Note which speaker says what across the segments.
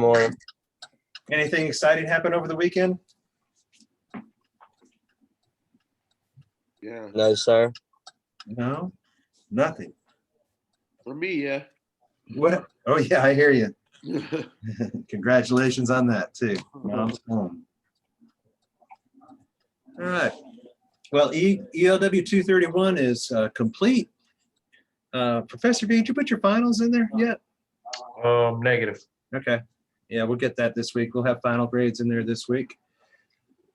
Speaker 1: Morning.
Speaker 2: Anything exciting happen over the weekend?
Speaker 3: Yeah.
Speaker 1: No, sir.
Speaker 2: No, nothing.
Speaker 3: For me, yeah.
Speaker 2: What? Oh yeah, I hear you. Congratulations on that too. Mom's home. All right. Well, ELW 231 is complete. Professor V, did you put your finals in there yet?
Speaker 4: Negative.
Speaker 2: Okay. Yeah, we'll get that this week. We'll have final grades in there this week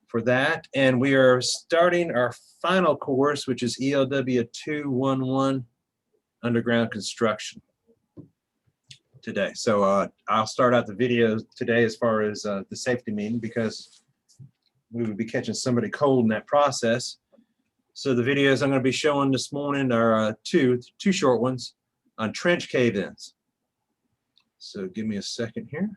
Speaker 2: for that. And we are starting our final course, which is ELW 211, Underground Construction, today. So I'll start out the video today as far as the safety meeting, because we would be catching somebody cold in that process. So the videos I'm going to be showing this morning are two short ones on trench cave-ins. So give me a second here.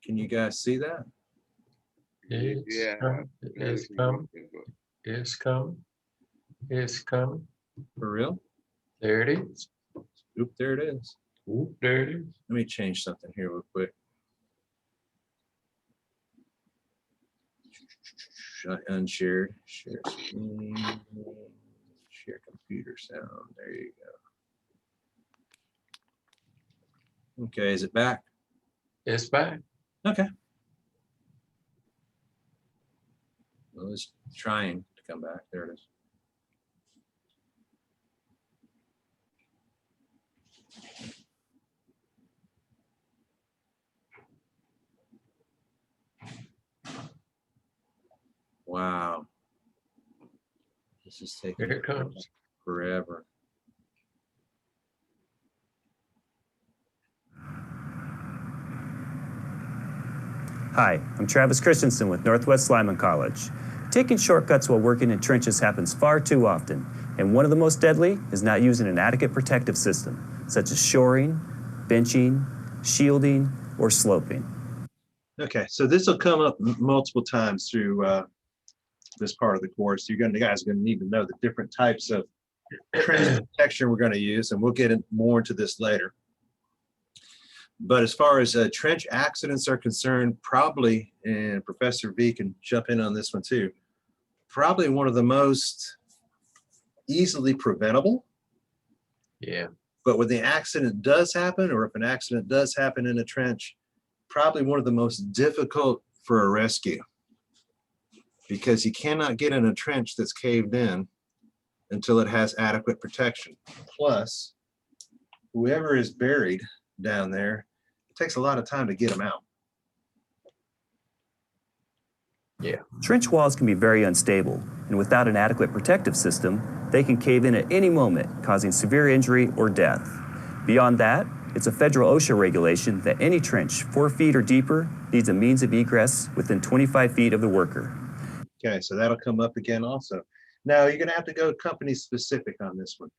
Speaker 2: Can you guys see that?
Speaker 3: Yeah.
Speaker 4: It's coming. It's coming. It's coming.
Speaker 2: For real?
Speaker 4: There it is.
Speaker 2: Oop, there it is.
Speaker 4: Ooh, there it is.
Speaker 2: Let me change something here real quick. Unshared, share screen, share computer sound. There you go. Okay, is it back?
Speaker 4: It's back.
Speaker 2: Okay. Well, it's trying to come back. There it is. Wow. This is taking
Speaker 4: Here it comes.
Speaker 2: forever.
Speaker 5: Hi, I'm Travis Christensen with Northwest Lyman College. Taking shortcuts while working in trenches happens far too often, and one of the most deadly is not using an adequate protective system, such as shoring, benching, shielding, or sloping.
Speaker 2: Okay, so this will come up multiple times through this part of the course. You guys are going to need to know the different types of trench protection we're going to use, and we'll get more into this later. But as far as trench accidents are concerned, probably, and Professor V can jump in on this one too, probably one of the most easily preventable.
Speaker 4: Yeah.
Speaker 2: But when the accident does happen, or if an accident does happen in a trench, probably one of the most difficult for a rescue, because you cannot get in a trench that's caved in until it has adequate protection. Plus, whoever is buried down there, it takes a lot of time to get them out.
Speaker 4: Yeah.
Speaker 5: Trench walls can be very unstable, and without an adequate protective system, they can cave in at any moment, causing severe injury or death. Beyond that, it's a federal OSHA regulation that any trench 4 feet or deeper needs a means of egress within 25 feet of the worker.
Speaker 2: Okay, so that'll come up again also. Now you're gonna have to go company specific on this one.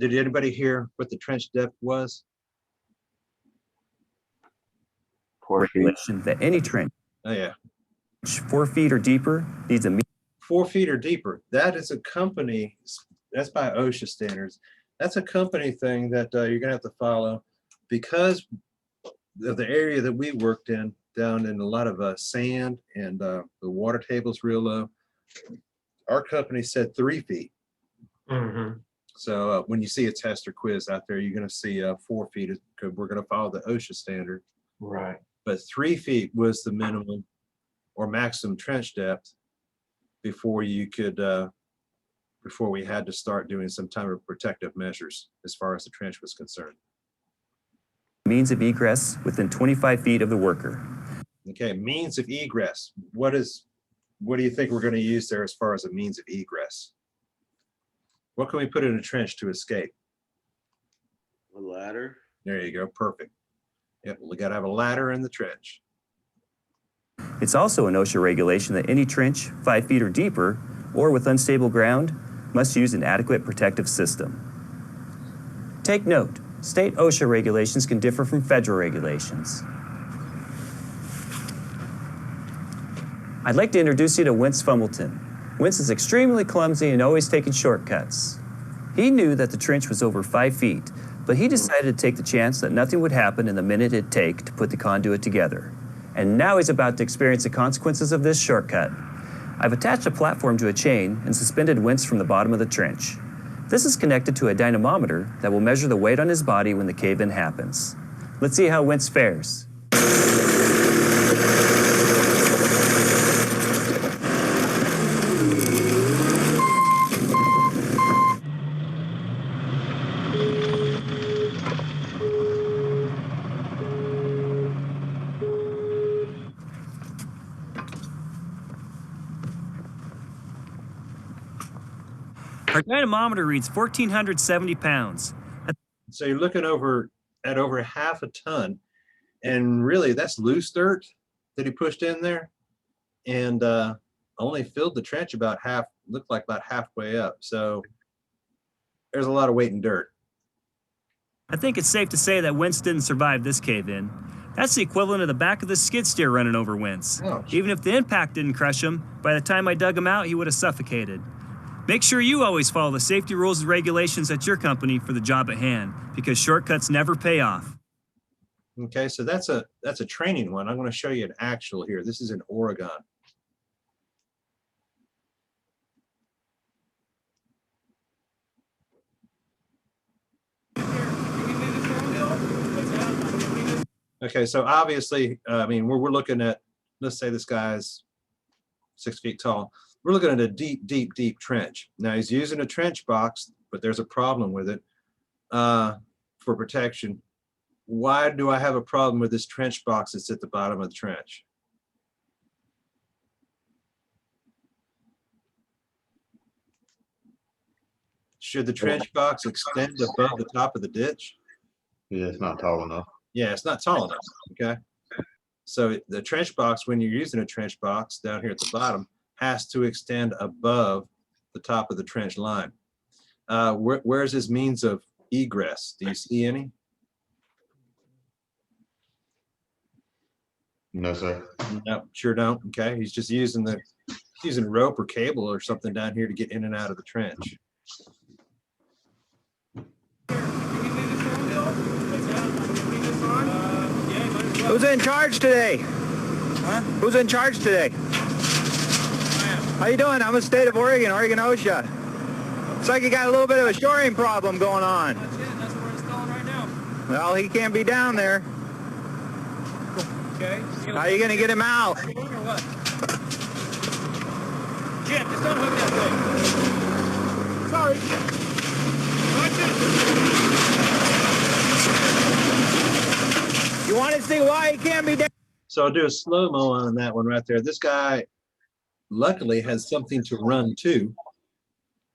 Speaker 2: Did anybody hear what the trench depth was?
Speaker 5: Regulation that any trench
Speaker 2: Oh yeah,
Speaker 5: 4 feet or deeper needs a
Speaker 2: 4 feet or deeper. That is a company, that's by OSHA standards. That's a company thing that you're gonna have to follow, because of the area that we worked in, down in a lot of sand, and the water table's real low. Our company said 3 feet.
Speaker 4: Mm-hmm.
Speaker 2: So when you see a test or quiz out there, you're gonna see 4 feet. We're gonna follow the OSHA standard.
Speaker 4: Right.
Speaker 2: But 3 feet was the minimum or maximum trench depth before you could, before we had to start doing some type of protective measures as far as the trench was concerned.
Speaker 5: means of egress within 25 feet of the worker.
Speaker 2: Okay, means of egress. What do you think we're going to use there as far as a means of egress? What can we put in a trench to escape?
Speaker 3: A ladder.
Speaker 2: There you go, perfect. Yep, we got to have a ladder in the trench.
Speaker 5: It's also an OSHA regulation that any trench 5 feet or deeper, or with unstable ground, must use an adequate protective system. Take note, state OSHA regulations can differ from federal regulations. I'd like to introduce you to Wentz Fumbleton. Wentz is extremely clumsy and always taking shortcuts. He knew that the trench was over 5 feet, but he decided to take the chance that nothing would happen in the minute it'd take to put the conduit together. And now he's about to experience the consequences of this shortcut. I've attached a platform to a chain and suspended Wentz from the bottom of the trench. This is connected to a dynamometer that will measure the weight on his body when the cave-in happens. Let's see how Wentz fares. Our dynamometer reads 1,470 pounds.
Speaker 2: So you're looking at over half a ton, and really that's loose dirt that he pushed in there, and only filled the trench about half, looked like about halfway up. So there's a lot of weight in dirt.
Speaker 5: I think it's safe to say that Wentz didn't survive this cave-in. That's the equivalent of the back of the skid steer running over Wentz.
Speaker 2: Ouch.
Speaker 5: Even if the impact didn't crush him, by the time I dug him out, he would have suffocated. Make sure you always follow the safety rules and regulations at your company for the job at hand, because shortcuts never pay off.
Speaker 2: Okay, so that's a training one. I'm going to show you an actual here. This is in Oregon. Okay, so obviously, I mean, we're looking at, let's say this guy's 6 feet tall. We're looking at a deep, deep, deep trench. Now he's using a trench box, but there's a problem with it for protection. Why do I have a problem with this trench box that's at the bottom of the trench? Should the trench box extend above the top of the ditch?
Speaker 1: Yeah, it's not tall enough.
Speaker 2: Yeah, it's not tall enough, okay? So the trench box, when you're using a trench box down here at the bottom, has to extend above the top of the trench line. Where's his means of egress? Do you see any?
Speaker 1: No, sir.
Speaker 2: No, sure don't. Okay, he's just using rope or cable or something down here to get in and out of the trench.
Speaker 6: Who's in charge today? Huh? Who's in charge today? How you doing? I'm in the state of Oregon, Oregon OSHA. Looks like you got a little bit of a shoring problem going on.
Speaker 7: That's it. That's what we're installing right now.
Speaker 6: Well, he can't be down there.
Speaker 7: Okay.
Speaker 6: How are you going to get him out?
Speaker 7: Or what? Jim, just unhook that thing. Sorry. Watch it.
Speaker 6: You want to see why he can't be down?
Speaker 2: So I'll do a slow-mo on that one right there. This guy luckily has something to run to.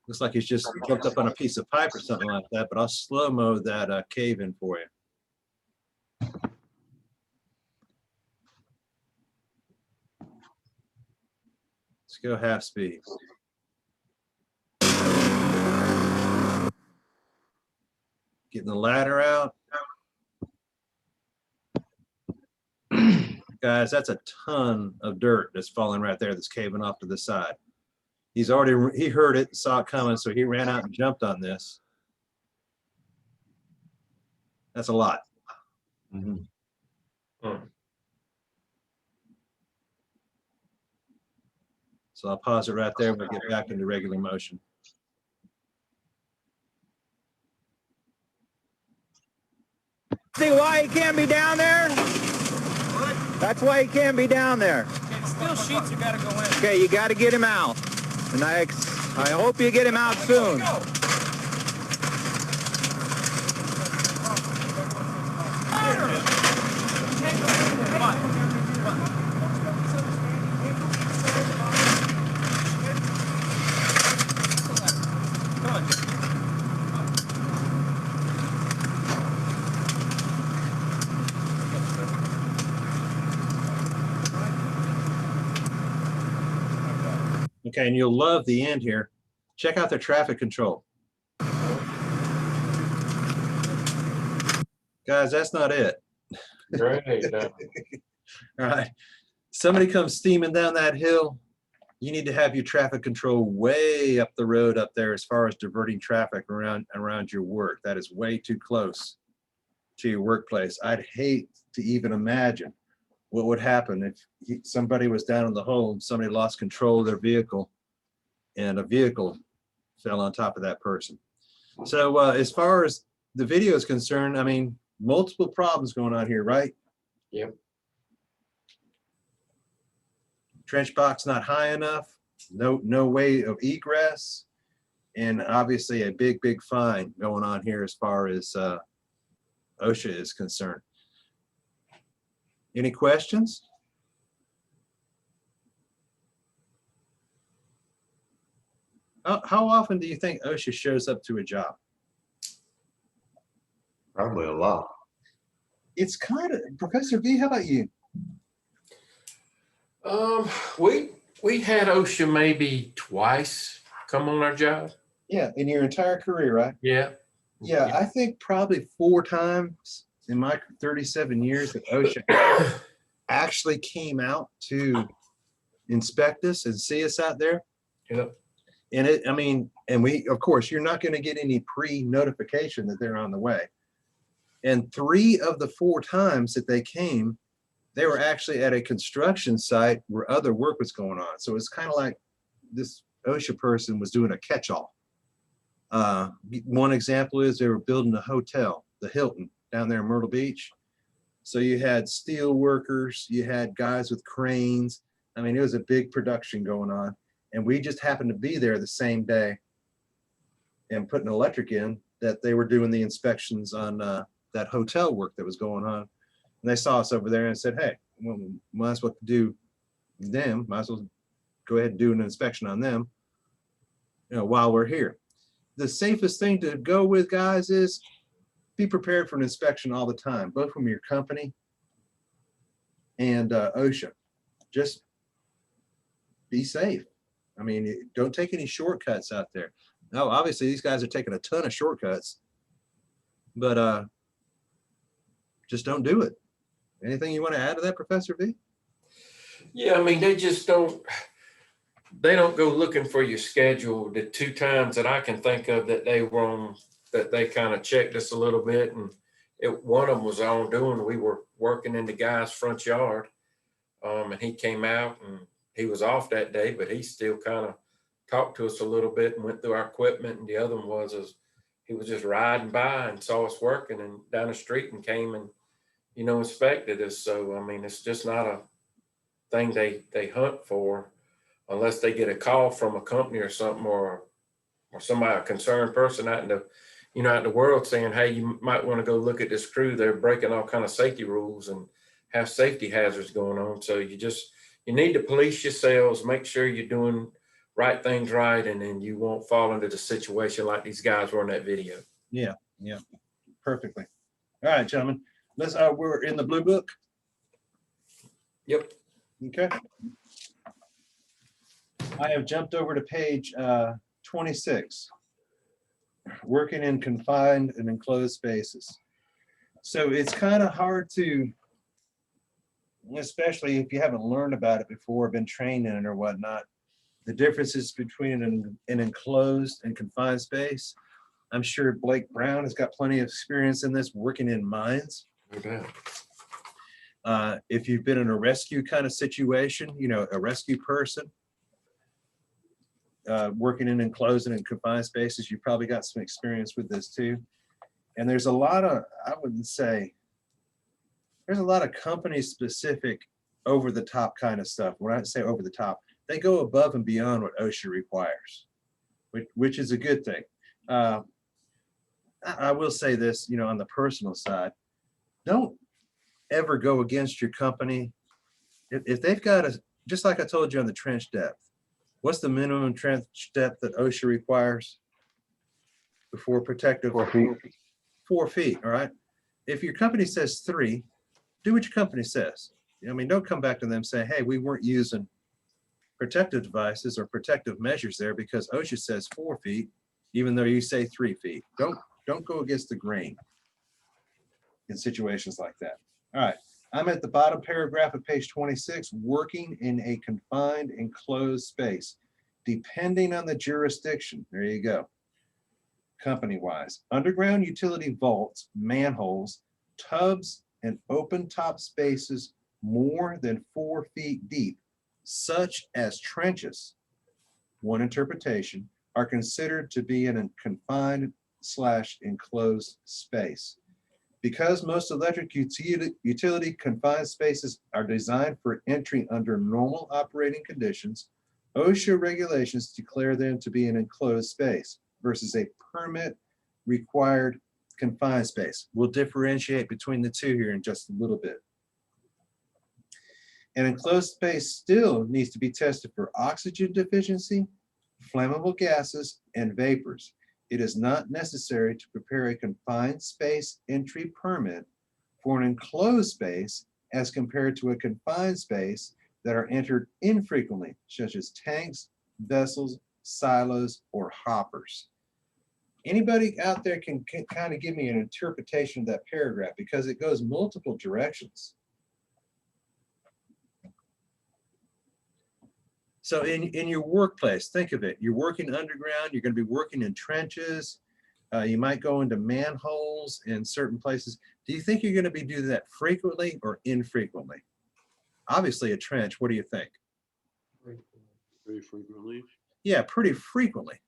Speaker 2: Looks like he's just jumped up on a piece of pipe or something like that, but I'll slow-mo that cave in for you. Let's go half speed. Getting the ladder out. Guys, that's a ton of dirt that's falling right there that's caving off to the side. He heard it, saw it coming, so he ran out and jumped on this. That's a lot.
Speaker 1: Mm-hmm.
Speaker 2: So I'll pause it right there. We'll get back into regular motion.
Speaker 6: See why he can't be down there?
Speaker 7: What?
Speaker 6: That's why he can't be down there.
Speaker 7: Okay, steel sheets you gotta go in.
Speaker 6: Okay, you got to get him out. And I hope you get him out soon.
Speaker 7: Go. Come on. Come on.
Speaker 2: Okay, and you'll love the end here. Check out their traffic control. Guys, that's not it.
Speaker 4: Great.
Speaker 2: All right. Somebody comes steaming down that hill. you need to have your traffic control way up the road up there as far as diverting traffic around your work. That is way too close to your workplace. I'd hate to even imagine what would happen if somebody was down in the hole and somebody lost control of their vehicle and a vehicle fell on top of that person. So as far as the video is concerned, I mean, multiple problems going on here, right?
Speaker 4: Yep.
Speaker 2: Trench box not high enough, no way of egress, and obviously a big fine going on here as far as OSHA is concerned. Any questions? How often do you think OSHA shows up to a job?
Speaker 1: Probably a lot.
Speaker 2: It's kind of, Professor V, how about you?
Speaker 4: We had OSHA maybe twice come on our job.
Speaker 2: Yeah, in your entire career, right?
Speaker 4: Yeah.
Speaker 2: Yeah, I think probably 4 times in my 37 years that OSHA actually came out to inspect us and see us out there.
Speaker 4: Yep.
Speaker 2: And it, I mean, and we, of course, you're not going to get any pre-notification that they're on the way. And 3 of the 4 times that they came, they were actually at a construction site where other work was going on. So it's kind of like this OSHA person was doing a catch-all. One example is they were building a hotel, the Hilton, down there in Myrtle Beach. So you had steel workers, you had guys with cranes. I mean, it was a big production going on. And we just happened to be there the same day and putting electric in that they were doing the inspections on that hotel work that was going on. And they saw us over there and said, hey, well, might as well do them, might as well go ahead and do an inspection on them, you know, while we're here. The safest thing to go with, guys, is be prepared for an inspection all the time, both from your company and OSHA. Just be safe. I mean, don't take any shortcuts out there. Now, obviously, these guys are taking a ton of shortcuts, but just don't do it. Anything you want to add to that, Professor V?
Speaker 4: Yeah, I mean, they don't go looking for your schedule. The 2 times that I can think of that they were on, that they kind of checked us a little bit, and one of them was on doing, we were working in the guy's front yard, and he came out and he was off that day, but he still kind of talked to us a little bit and went through our equipment. And the other one was he was just riding by and saw us working and down the street and came and, you know, inspected us. So, I mean, it's just not a thing they hunt for unless they get a call from a company or something, or somebody, a concerned person out in the, you know, out in the world saying, hey, you might want to go look at this crew. They're breaking all kind of safety rules and have safety hazards going on. So you need to police yourselves, make sure you're doing right things right, and then you won't fall into the situation like these guys were in that video.
Speaker 2: Yeah, perfectly. All right, gentlemen, let's. We're in the blue book.
Speaker 4: Yep.
Speaker 2: Okay. I have jumped over to page 26. Working in confined and enclosed spaces. So it's kind of hard to, especially if you haven't learned about it before, been trained in it or whatnot, the differences between an enclosed and confined space. I'm sure Blake Brown has got plenty of experience in this, working in mines.
Speaker 4: Okay.
Speaker 2: If you've been in a rescue kind of situation, you know, a rescue person, working in enclosed and confined spaces, you probably got some experience with this too. And there's a lot of, I wouldn't say, there's a lot of company specific over the top kind of stuff. When I say over the top, they go above and beyond what OSHA requires, which is a good thing. I will say this, you know, on the personal side, don't ever go against your company. If they've got just like I told you on the trench depth, what's the minimum trench depth that OSHA requires before protective?
Speaker 1: 4 feet.
Speaker 2: 4 feet, all right? If your company says 3, do what your company says. I mean, don't come back to them and say, hey, we weren't using protective devices or protective measures there because OSHA says 4 feet, even though you say 3 feet. Don't go against the grain in situations like that. All right, I'm at the bottom paragraph of page 26, working in a confined enclosed space. Depending on the jurisdiction, there you go. Company-wise, underground utility vaults, manholes, tubs, and open top spaces more than 4 feet deep, such as trenches, one interpretation, are considered to be in a confined/enclosed space. Because most electric utility confined spaces are designed for entry under normal operating conditions, OSHA regulations declare them to be an enclosed space versus a permit required confined space. We'll differentiate between the two here in just a little bit. An enclosed space still needs to be tested for oxygen deficiency, flammable gases, and vapors. It is not necessary to prepare a confined space entry permit for an enclosed space as compared to a confined space that are entered infrequently, such as tanks, vessels, silos, or hoppers. Anybody out there can kind of give me an interpretation of that paragraph because it goes multiple directions. So in your workplace, think of it. You're working underground. You're going to be working in trenches. You might go into manholes in certain places. Do you think you're going to be doing that frequently or infrequently? Obviously a trench. What do you think?
Speaker 3: Very frequently.
Speaker 2: Yeah, pretty frequently.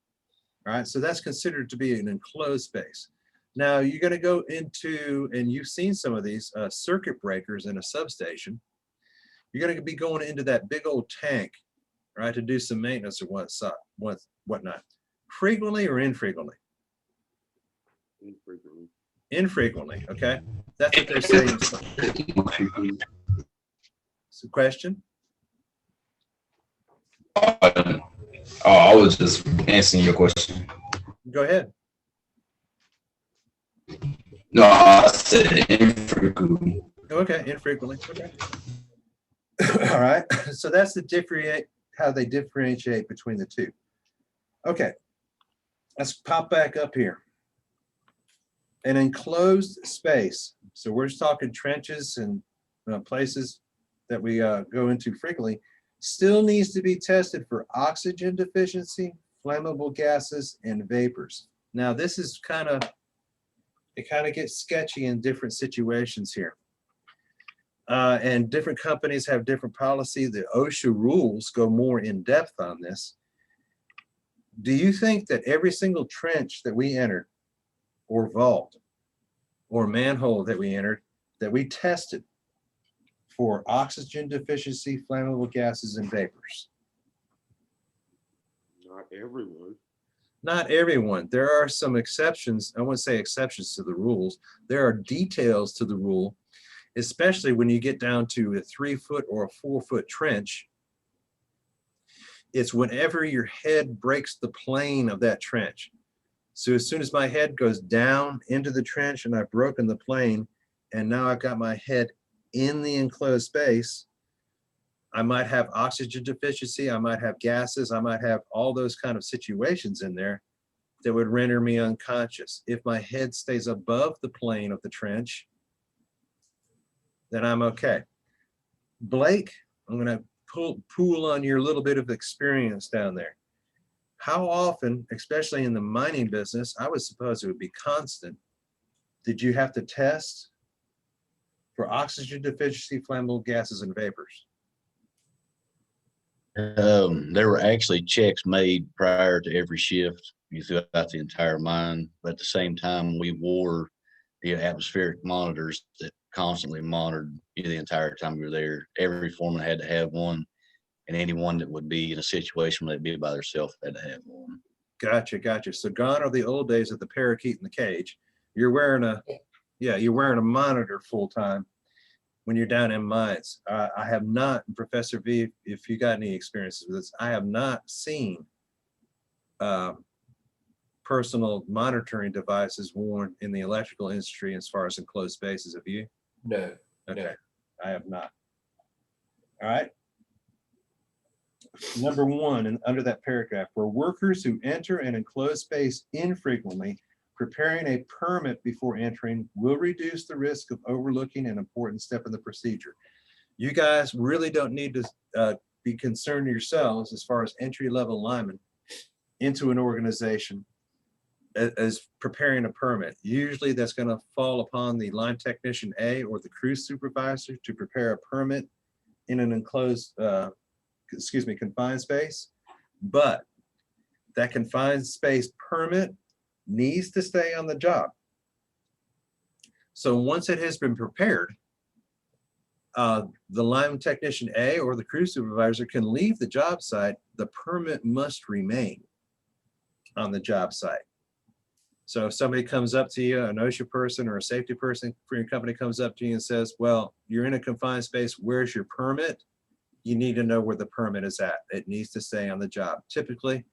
Speaker 2: All right, so that's considered to be an enclosed space. Now you're going to go into, and you've seen some of these circuit breakers in a substation. You're going to be going into that big old tank, right, to do some maintenance or whatnot. Frequently or infrequently?
Speaker 3: Infrequently.
Speaker 2: Infrequently, okay? That's what they're saying. So question?
Speaker 8: I was just answering your question.
Speaker 2: Go ahead.
Speaker 8: No, I said infrequently.
Speaker 2: Okay, infrequently. Okay. All right. So that's the how they differentiate between the two. Okay. Let's pop back up here. An enclosed space. So we're just talking trenches and places that we go into frequently. Still needs to be tested for oxygen deficiency, flammable gases, and vapors. Now this is it kind of gets sketchy in different situations here. And different companies have different policy. The OSHA rules go more in depth on this. Do you think that every single trench that we entered, or vault, or manhole that we entered, that we tested for oxygen deficiency, flammable gases, and vapors?
Speaker 3: Not everyone.
Speaker 2: Not everyone. There are some exceptions. I wouldn't say exceptions to the rules. There are details to the rule, especially when you get down to a 3-foot or a 4-foot trench. It's whenever your head breaks the plane of that trench. So as soon as my head goes down into the trench and I've broken the plane, and now I've got my head in the enclosed space, I might have oxygen deficiency, I might have gases, I might have all those kind of situations in there that would render me unconscious. If my head stays above the plane of the trench, then I'm okay. Blake, I'm going to pool on your little bit of experience down there. How often, especially in the mining business, I would suppose it would be constant, did you have to test for oxygen deficiency, flammable gases, and vapors?
Speaker 9: There were actually checks made prior to every shift throughout the entire mine, but at the same time, we wore the atmospheric monitors that constantly monitored you the entire time you were there. Every foreman had to have one, and anyone that would be in a situation where they'd be by themselves had to have one.
Speaker 2: Gotcha, gotcha. So gone are the old days of the parakeet in the cage. You're wearing you're wearing a monitor full time when you're down in mines. I have not, Professor V, if you got any experiences with this, I have not seen personal monitoring devices worn in the electrical industry as far as enclosed spaces. Have you?
Speaker 4: No.
Speaker 2: Okay,
Speaker 4: No.
Speaker 2: I have not. All right. Number 1, and under that paragraph, for workers who enter an enclosed space infrequently preparing a permit before entering will reduce the risk of overlooking an important step in the procedure. You guys really don't need to be concerned yourselves as far as entry-level linemen into an organization as preparing a permit. Usually that's going to fall upon the line technician A or the crew supervisor to prepare a permit in an enclosed, confined space. But that confined space permit needs to stay on the job. So once it has been prepared, the line technician A or the crew supervisor can leave the job site. The permit must remain on the job site. So if somebody comes up to you, an OSHA person or a safety person for your company comes up to you and says, well, you're in a confined space, where's your permit? You need to know where the permit is at. It needs to stay on the job. Typically,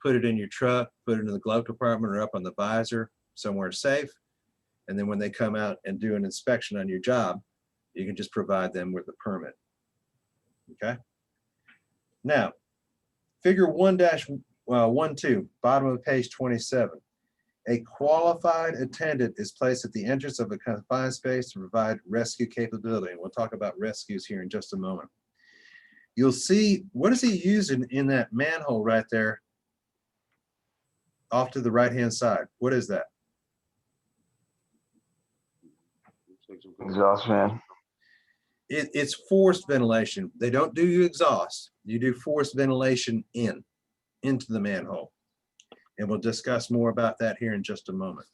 Speaker 2: put it in your truck, put it in the glove compartment or up on the visor, somewhere safe. And then when they come out and do an inspection on your job, you can just provide them with the permit. Okay. Now, figure 1-12, bottom of page 27. A qualified attendant is placed at the entrance of a confined space to provide rescue capability. And we'll talk about rescues here in just a moment. You'll see, what is he using in that manhole right there off to the right-hand side? What is that?
Speaker 3: Exhaust fan.
Speaker 2: It's forced ventilation. They don't do exhaust. You do forced ventilation into the manhole. And we'll discuss more about that here in just a moment.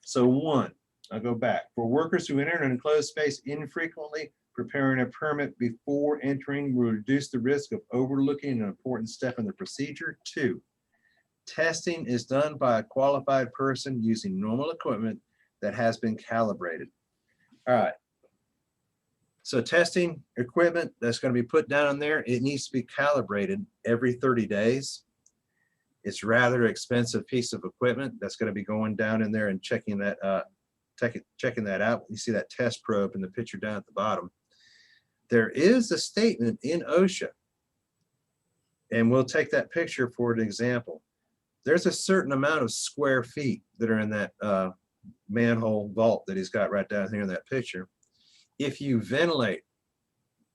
Speaker 2: So one, I'll go back. For workers who enter an enclosed space infrequently, preparing a permit before entering will reduce the risk of overlooking an important step in the procedure. 2, testing is done by a qualified person using normal equipment that has been calibrated. All right. So testing equipment that's going to be put down there, it needs to be calibrated every 30 days. It's a rather expensive piece of equipment that's going to be going down in there and checking that out. You see that test probe in the picture down at the bottom. There is a statement in OSHA, and we'll take that picture for an example. There's a certain amount of square feet that are in that manhole vault that he's got right down here in that picture. If you ventilate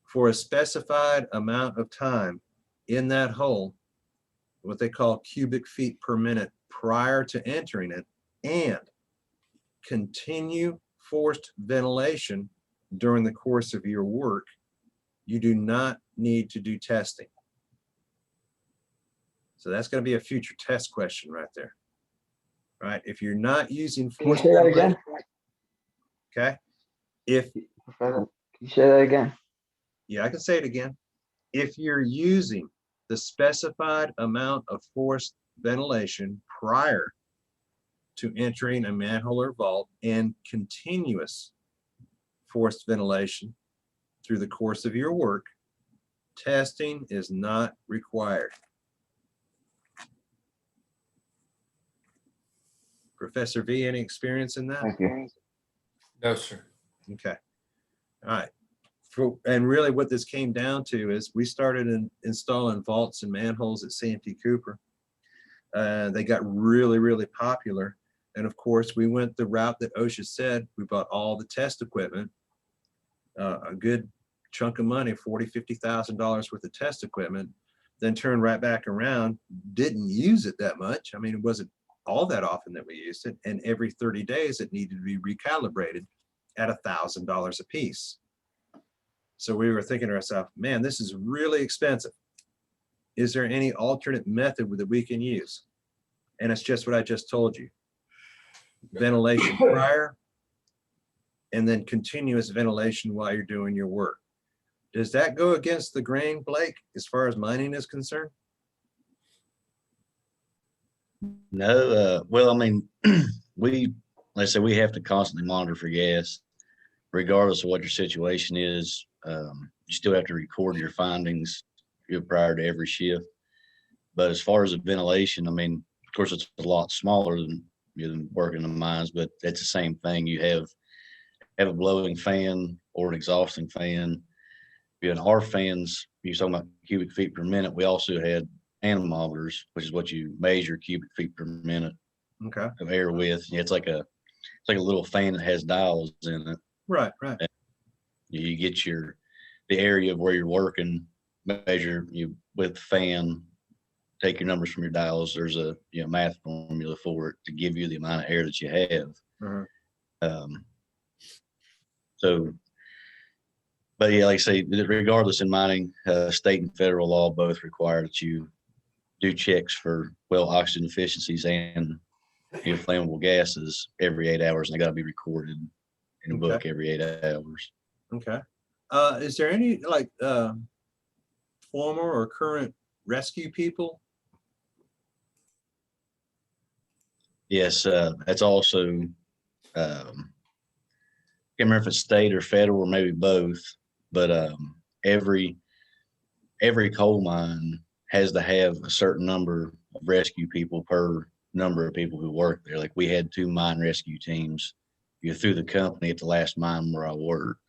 Speaker 2: for a specified amount of time in that hole, what they call cubic feet per minute prior to entering it, and continue forced ventilation during the course of your work, you do not need to do testing. So that's going to be a future test question right there. Right? If you're not using forced ventilation, okay?
Speaker 10: Can you say that again?
Speaker 2: Yeah, I can say it again. If you're using the specified amount of forced ventilation prior to entering a manhole or vault and continuous forced ventilation through the course of your work, testing is not required. Professor V, any experience in that?
Speaker 10: Thank you.
Speaker 4: No, sir.
Speaker 2: Okay. All right. And really what this came down to is we started installing vaults and manholes at C&T Cooper. They got really, really popular. And of course, we went the route that OSHA said. We bought all the test equipment, a good chunk of money, $40,000, $50,000 worth of test equipment, then turned right back around, didn't use it that much. I mean, it wasn't all that often that we used it. And every 30 days, it needed to be recalibrated at $1,000 a piece. So we were thinking to ourselves, man, this is really expensive. Is there any alternate method that we can use? And it's just what I just told you. Ventilation prior, and then continuous ventilation while you're doing your work. Does that go against the grain, Blake, as far as mining is concerned?
Speaker 9: No, well, I mean, let's say we have to constantly monitor for gas, regardless of what your situation is. You still have to record your findings prior to every shift. But as far as the ventilation, I mean, of course, it's a lot smaller than working in the mines, but it's the same thing. You have a blowing fan or an exhausting fan. In our fans, you're talking about cubic feet per minute. We also had anemometers, which is what you measure cubic feet per minute
Speaker 2: Okay.
Speaker 9: of air with. It's like a little fan that has dials in it.
Speaker 2: Right, right.
Speaker 9: You get the area of where you're working, measure you with the fan, take your numbers from your dials. There's a math formula for it to give you the amount of air that you have. So, but yeah, like I say, regardless in mining, state and federal law both require that you do checks for oxygen deficiencies and flammable gases every 8 hours, and they got to be recorded in a book every 8 hours.
Speaker 2: Okay. Is there any like former or current rescue people?
Speaker 9: Yes, that's also, can't remember if it's state or federal or maybe both, but every coal mine has to have a certain number of rescue people per number of people who work there. Like we had 2 mine rescue teams through the company at the last mine where I worked.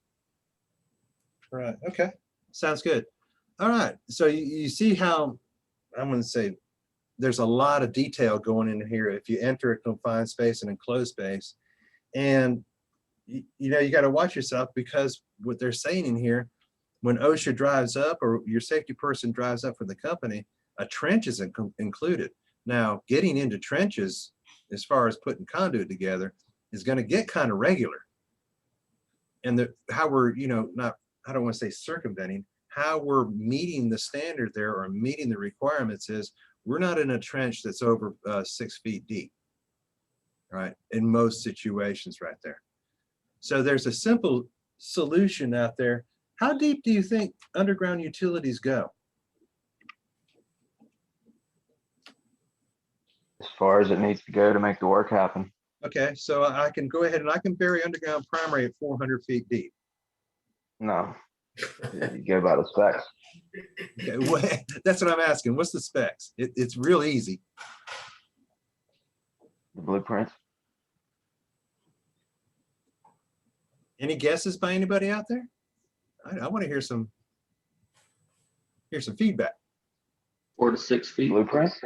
Speaker 2: Right. Okay. Sounds good. All right. So you see how I'm going to say there's a lot of detail going in here if you enter a confined space and enclosed space. And, you got to watch yourself, because what they're saying in here, when OSHA drives up or your safety person drives up for the company, a trench is included. Now, getting into trenches, as far as putting conduit together, is going to get kind of regular. And how we're, not, I don't want to say circumventing, how we're meeting the standard there or meeting the requirements is we're not in a trench that's over 6 feet deep, right? In most situations right there. So there's a simple solution out there. How deep do you think underground utilities go?
Speaker 10: As far as it needs to go to make the work happen.
Speaker 2: Okay, so I can go ahead and I can bury underground primary at 400 feet deep.
Speaker 10: No, you go by the specs.
Speaker 2: Okay, that's what I'm asking. What's the specs? It's real easy.
Speaker 10: The blueprints.
Speaker 2: Any guesses by anybody out there? I want to hear some feedback.
Speaker 10: 4 to 6 feet. Blueprints.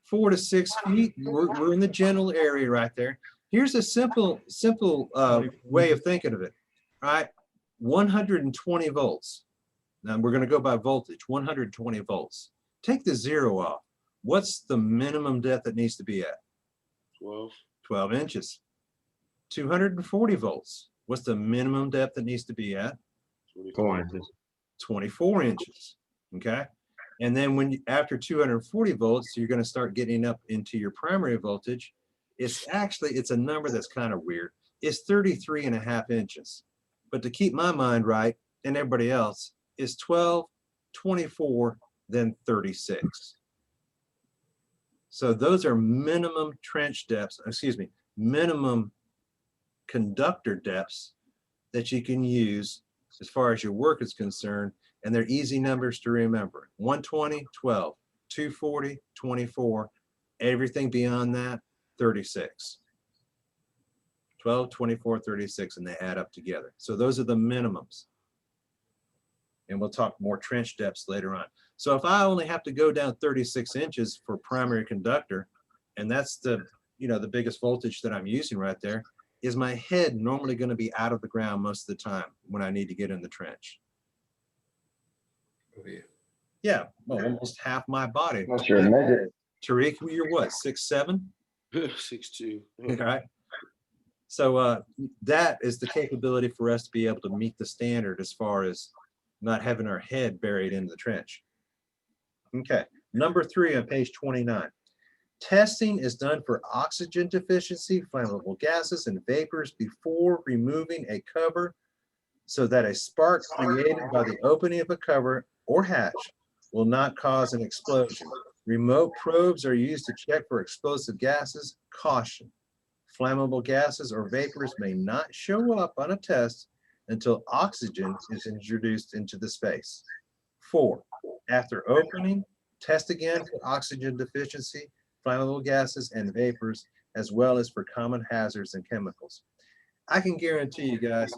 Speaker 2: 4 to 6 feet. We're in the general area right there. Here's a simple way of thinking of it. All right, 120 volts. Now we're going to go by voltage. 120 volts. Take the 0 off. What's the minimum depth it needs to be at? 12 inches. 240 volts. What's the minimum depth it needs to be at?
Speaker 1: 4 inches.
Speaker 2: 24 inches. Okay. And then after 240 volts, you're going to start getting up into your primary voltage. It's a number that's kind of weird. It's 33.5 inches. But to keep my mind right and everybody else, is 12, 24, then 36. So those are minimum trench depths, minimum conductor depths that you can use as far as your work is concerned. And they're easy numbers to remember. 120, 12, 240, 24, everything beyond that, 36. 12, 24, 36, and they add up together. So those are the minimums. And we'll talk more trench depths later on. So if I only have to go down 36 inches for primary conductor, and that's the biggest voltage that I'm using right there, is my head normally going to be out of the ground most of the time when I need to get in the trench?
Speaker 4: Oh, yeah.
Speaker 2: Yeah, well, almost half my body.
Speaker 10: Unless you're a midget.
Speaker 2: Tariq, you're what, 6'7"?
Speaker 3: 6'2".
Speaker 2: All right. So that is the capability for us to be able to meet the standard as far as not having our head buried in the trench. Okay, number 3 on page 29. Testing is done for oxygen deficiency, flammable gases, and vapors before removing a cover so that a spark created by the opening of a cover or hatch will not cause an explosion. Remote probes are used to check for explosive gases. Caution. Flammable gases or vapors may not show up on a test until oxygen is introduced into the space. 4, after opening, test again for oxygen deficiency, flammable gases and vapors, as well as for common hazards and chemicals. I can guarantee you guys,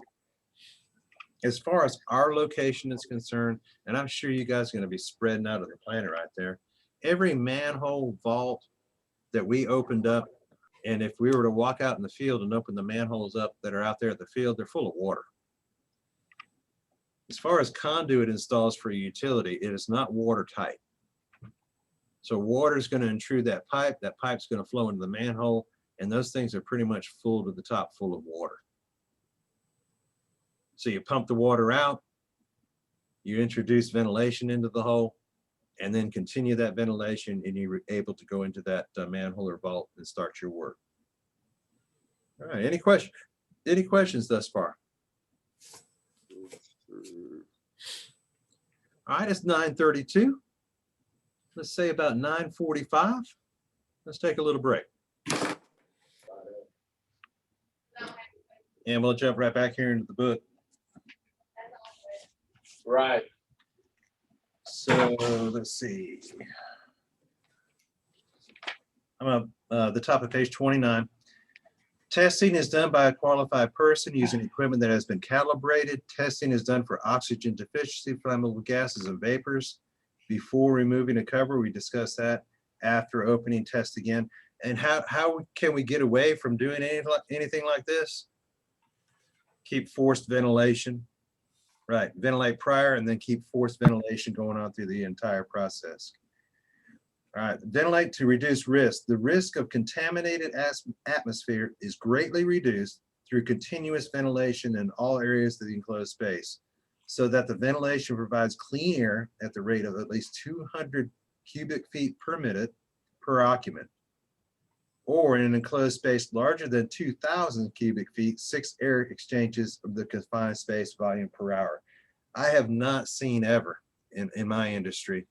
Speaker 2: as far as our location is concerned, and I'm sure you guys are going to be spreading out of the planet right there, every manhole vault that we opened up, and if we were to walk out in the field and open the manholes up that are out there at the field, they're full of water. As far as conduit installs for a utility, it is not watertight. So water is going to intrude that pipe's going to flow into the manhole, and those things are pretty much full to the top, full of water. So you pump the water out, you introduce ventilation into the hole, and then continue that ventilation, and you're able to go into that manhole or vault and start your work. All right, any questions thus far? All right, it's 9:32. Let's say about 9:45. Let's take a little break. And we'll jump right back here into the book.
Speaker 4: Right.
Speaker 2: So let's see. I'm on the top of page 29. Testing is done by a qualified person using equipment that has been calibrated. Testing is done for oxygen deficiency, flammable gases, and vapors. Before removing a cover, we discuss that. After opening, test again. And how can we get away from doing anything like this? Keep forced ventilation. Right, ventilate prior and then keep forced ventilation going on through the entire process. All right, ventilate to reduce risk. The risk of contaminated atmosphere is greatly reduced through continuous ventilation in all areas of the enclosed space, so that the ventilation provides clean air at the rate of at least 200 cubic feet per minute per occupant, or in an enclosed space larger than 2,000 cubic feet, 6 air exchanges of the confined space volume per hour. I have not seen ever in my industry,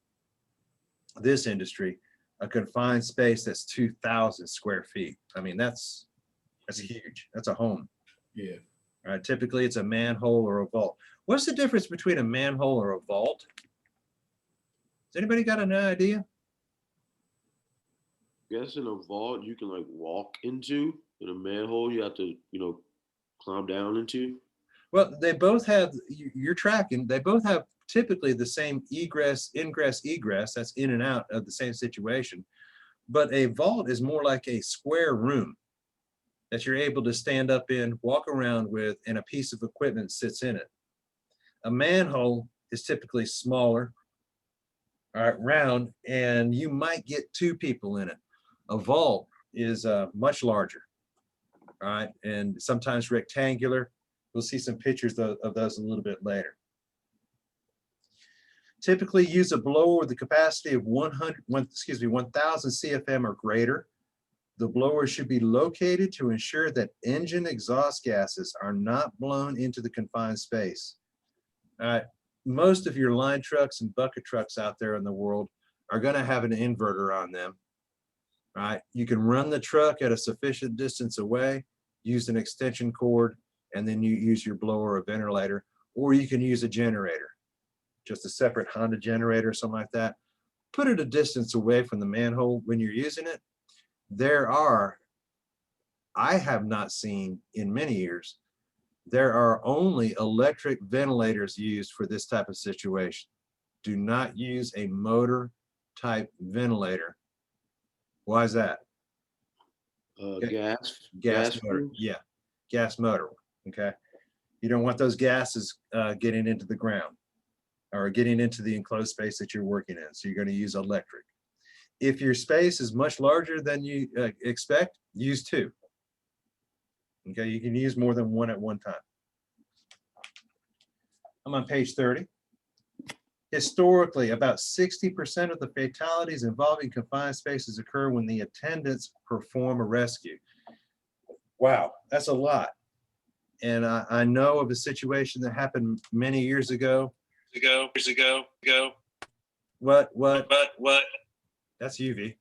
Speaker 2: this industry, a confined space that's 2,000 square feet. I mean, that's huge. That's a home.
Speaker 4: Yeah.
Speaker 2: All right, typically it's a manhole or a vault. What's the difference between a manhole or a vault? Has anybody got an idea?
Speaker 3: Guess in a vault you can like walk into. In a manhole you have to, climb down into.
Speaker 2: Well, they both have, you're tracking, they both have typically the same egress, ingress, egress, that's in and out of the same situation. But a vault is more like a square room that you're able to stand up in, walk around with, and a piece of equipment sits in it. A manhole is typically smaller, all right, round, and you might get 2 people in it. A vault is much larger, all right, and sometimes rectangular. We'll see some pictures of those a little bit later. Typically use a blower with the capacity of 1,000 CFM or greater. The blower should be located to ensure that engine exhaust gases are not blown into the confined space. All right, most of your line trucks and bucket trucks out there in the world are going to have an inverter on them. All right, you can run the truck at a sufficient distance away, use an extension cord, and then you use your blower or ventilator, or you can use a generator, just a separate Honda generator or something like that. Put it a distance away from the manhole when you're using it. I have not seen in many years, there are only electric ventilators used for this type of situation. Do not use a motor type ventilator. Why is that? Gas motor,
Speaker 3: fumes?
Speaker 2: yeah, gas motor, okay? You don't want those gases getting into the ground or getting into the enclosed space that you're working in, so you're gonna use electric. If your space is much larger than you expect, use 2. Okay, you can use more than 1 at one time. I'm on page 30. Historically, about 60% of the fatalities involving confined spaces occur when the attendants perform a rescue. Wow, that's a lot. And I know of a situation that happened many years ago. What? That's UV.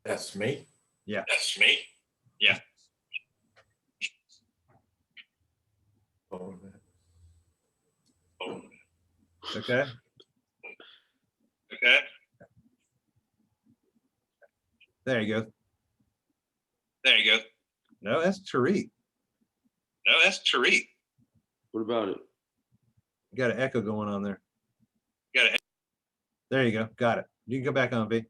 Speaker 4: That's me.
Speaker 2: Yeah.
Speaker 4: Oh,
Speaker 2: Okay. There you go. No, that's Tariq.
Speaker 3: What about it?
Speaker 2: You got an echo going on there. There you go. Got it. You can go back on, V.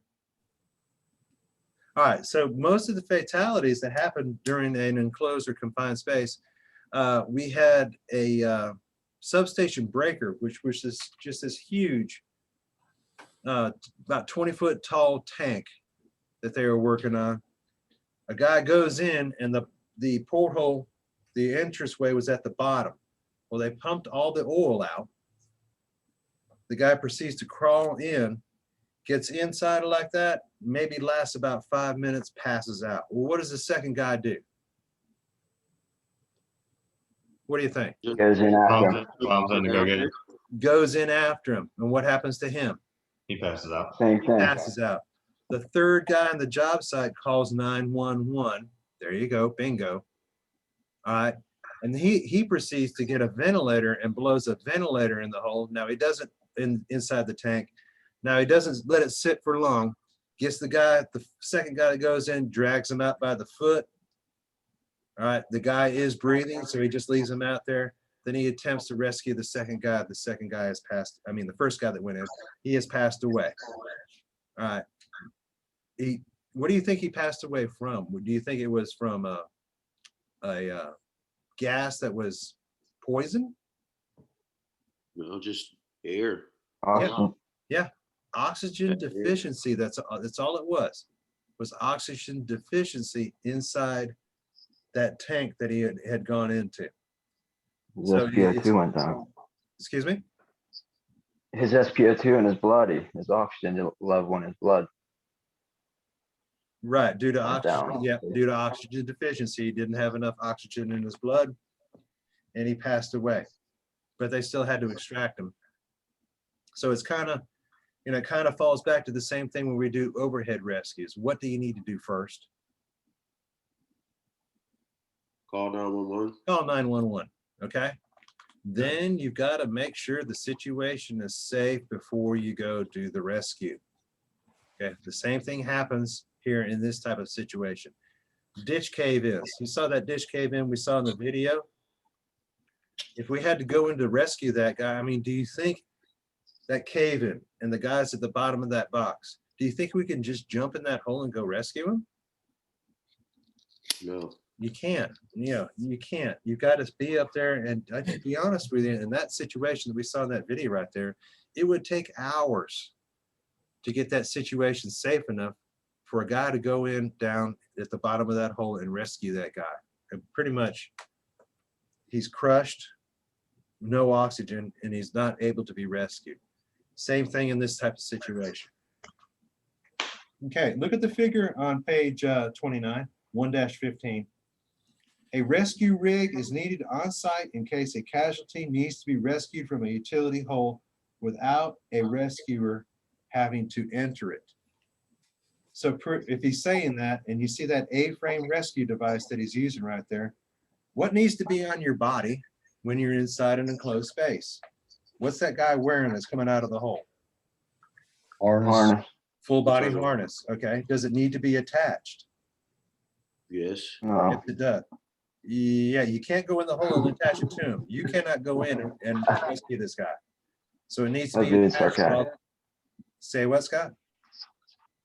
Speaker 2: All right. So most of the fatalities that happened during an enclosed or confined space, we had a substation breaker, which was just this huge, about 20-foot tall tank that they were working on. A guy goes in and the porthole, the entranceway was at the bottom. Well, they pumped all the oil out. The guy proceeds to crawl in, gets inside like that, maybe lasts about 5 minutes, passes out. Well, what does the second guy do? What do you think?
Speaker 10: Goes in after him.
Speaker 1: Climbs in to go get it.
Speaker 2: Goes in after him. And what happens to him?
Speaker 1: He passes out.
Speaker 10: Same thing.
Speaker 2: Passes out. The third guy on the job site calls 911. There you go, bingo. All right. And he proceeds to get a ventilator and blows a ventilator in the hole. Now he doesn't inside the tank. Now he doesn't let it sit for long. Gets the second guy that goes in, drags him out by the foot. All right, the guy is breathing, so he just leaves him out there. Then he attempts to rescue the second guy. The second guy has passed. I mean, the first guy that went in, he has passed away. All right. What do you think he passed away from? Do you think it was from a gas that was poison?
Speaker 3: No, just air.
Speaker 10: Awesome.
Speaker 2: Yeah, oxygen deficiency. That's all it was oxygen deficiency inside that tank that he had gone into.
Speaker 10: His
Speaker 2: So
Speaker 10: SpO2 went down.
Speaker 2: Excuse me?
Speaker 10: His SpO2 in his blood, his oxygen level in his blood.
Speaker 2: Right, due to
Speaker 10: Went
Speaker 2: oxygen,
Speaker 10: down.
Speaker 2: yeah, due to oxygen deficiency, he didn't have enough oxygen in his blood, and he passed away. But they still had to extract him. So it's kind of, it kind of falls back to the same thing when we do overhead rescues. What do you need to do first?
Speaker 3: Call 911.
Speaker 2: Call 911, okay? Then you've got to make sure the situation is safe before you go do the rescue. Okay, the same thing happens here in this type of situation. Ditch cave-ins. You saw that ditch cave-in we saw in the video? If we had to go in to rescue that guy, I mean, do you think that cave-in and the guys at the bottom of that box, do you think we can just jump in that hole and go rescue him?
Speaker 3: No.
Speaker 2: You can't. You can't. You've got to be up there. And I can be honest with you, in that situation that we saw in that video right there, it would take hours to get that situation safe enough for a guy to go in down at the bottom of that hole and rescue that guy. And pretty much he's crushed, no oxygen, and he's not able to be rescued. Same thing in this type of situation. Okay, look at the figure on page 29, 1-15. A rescue rig is needed on site in case a casualty needs to be rescued from a utility hole without a rescuer having to enter it. So if he's saying that, and you see that A-frame rescue device that he's using right there, what needs to be on your body when you're inside an enclosed space? What's that guy wearing that's coming out of the hole?
Speaker 10: Harness.
Speaker 2: Full body harness, okay. Does it need to be attached?
Speaker 3: Yes.
Speaker 10: No.
Speaker 2: Yes, it does. Yeah, you can't go in the hole and attach it to him. You cannot go in and rescue this guy. So it needs to
Speaker 10: That's
Speaker 2: be
Speaker 10: being
Speaker 2: attached.
Speaker 10: sarcastic.
Speaker 2: Say what, Scott?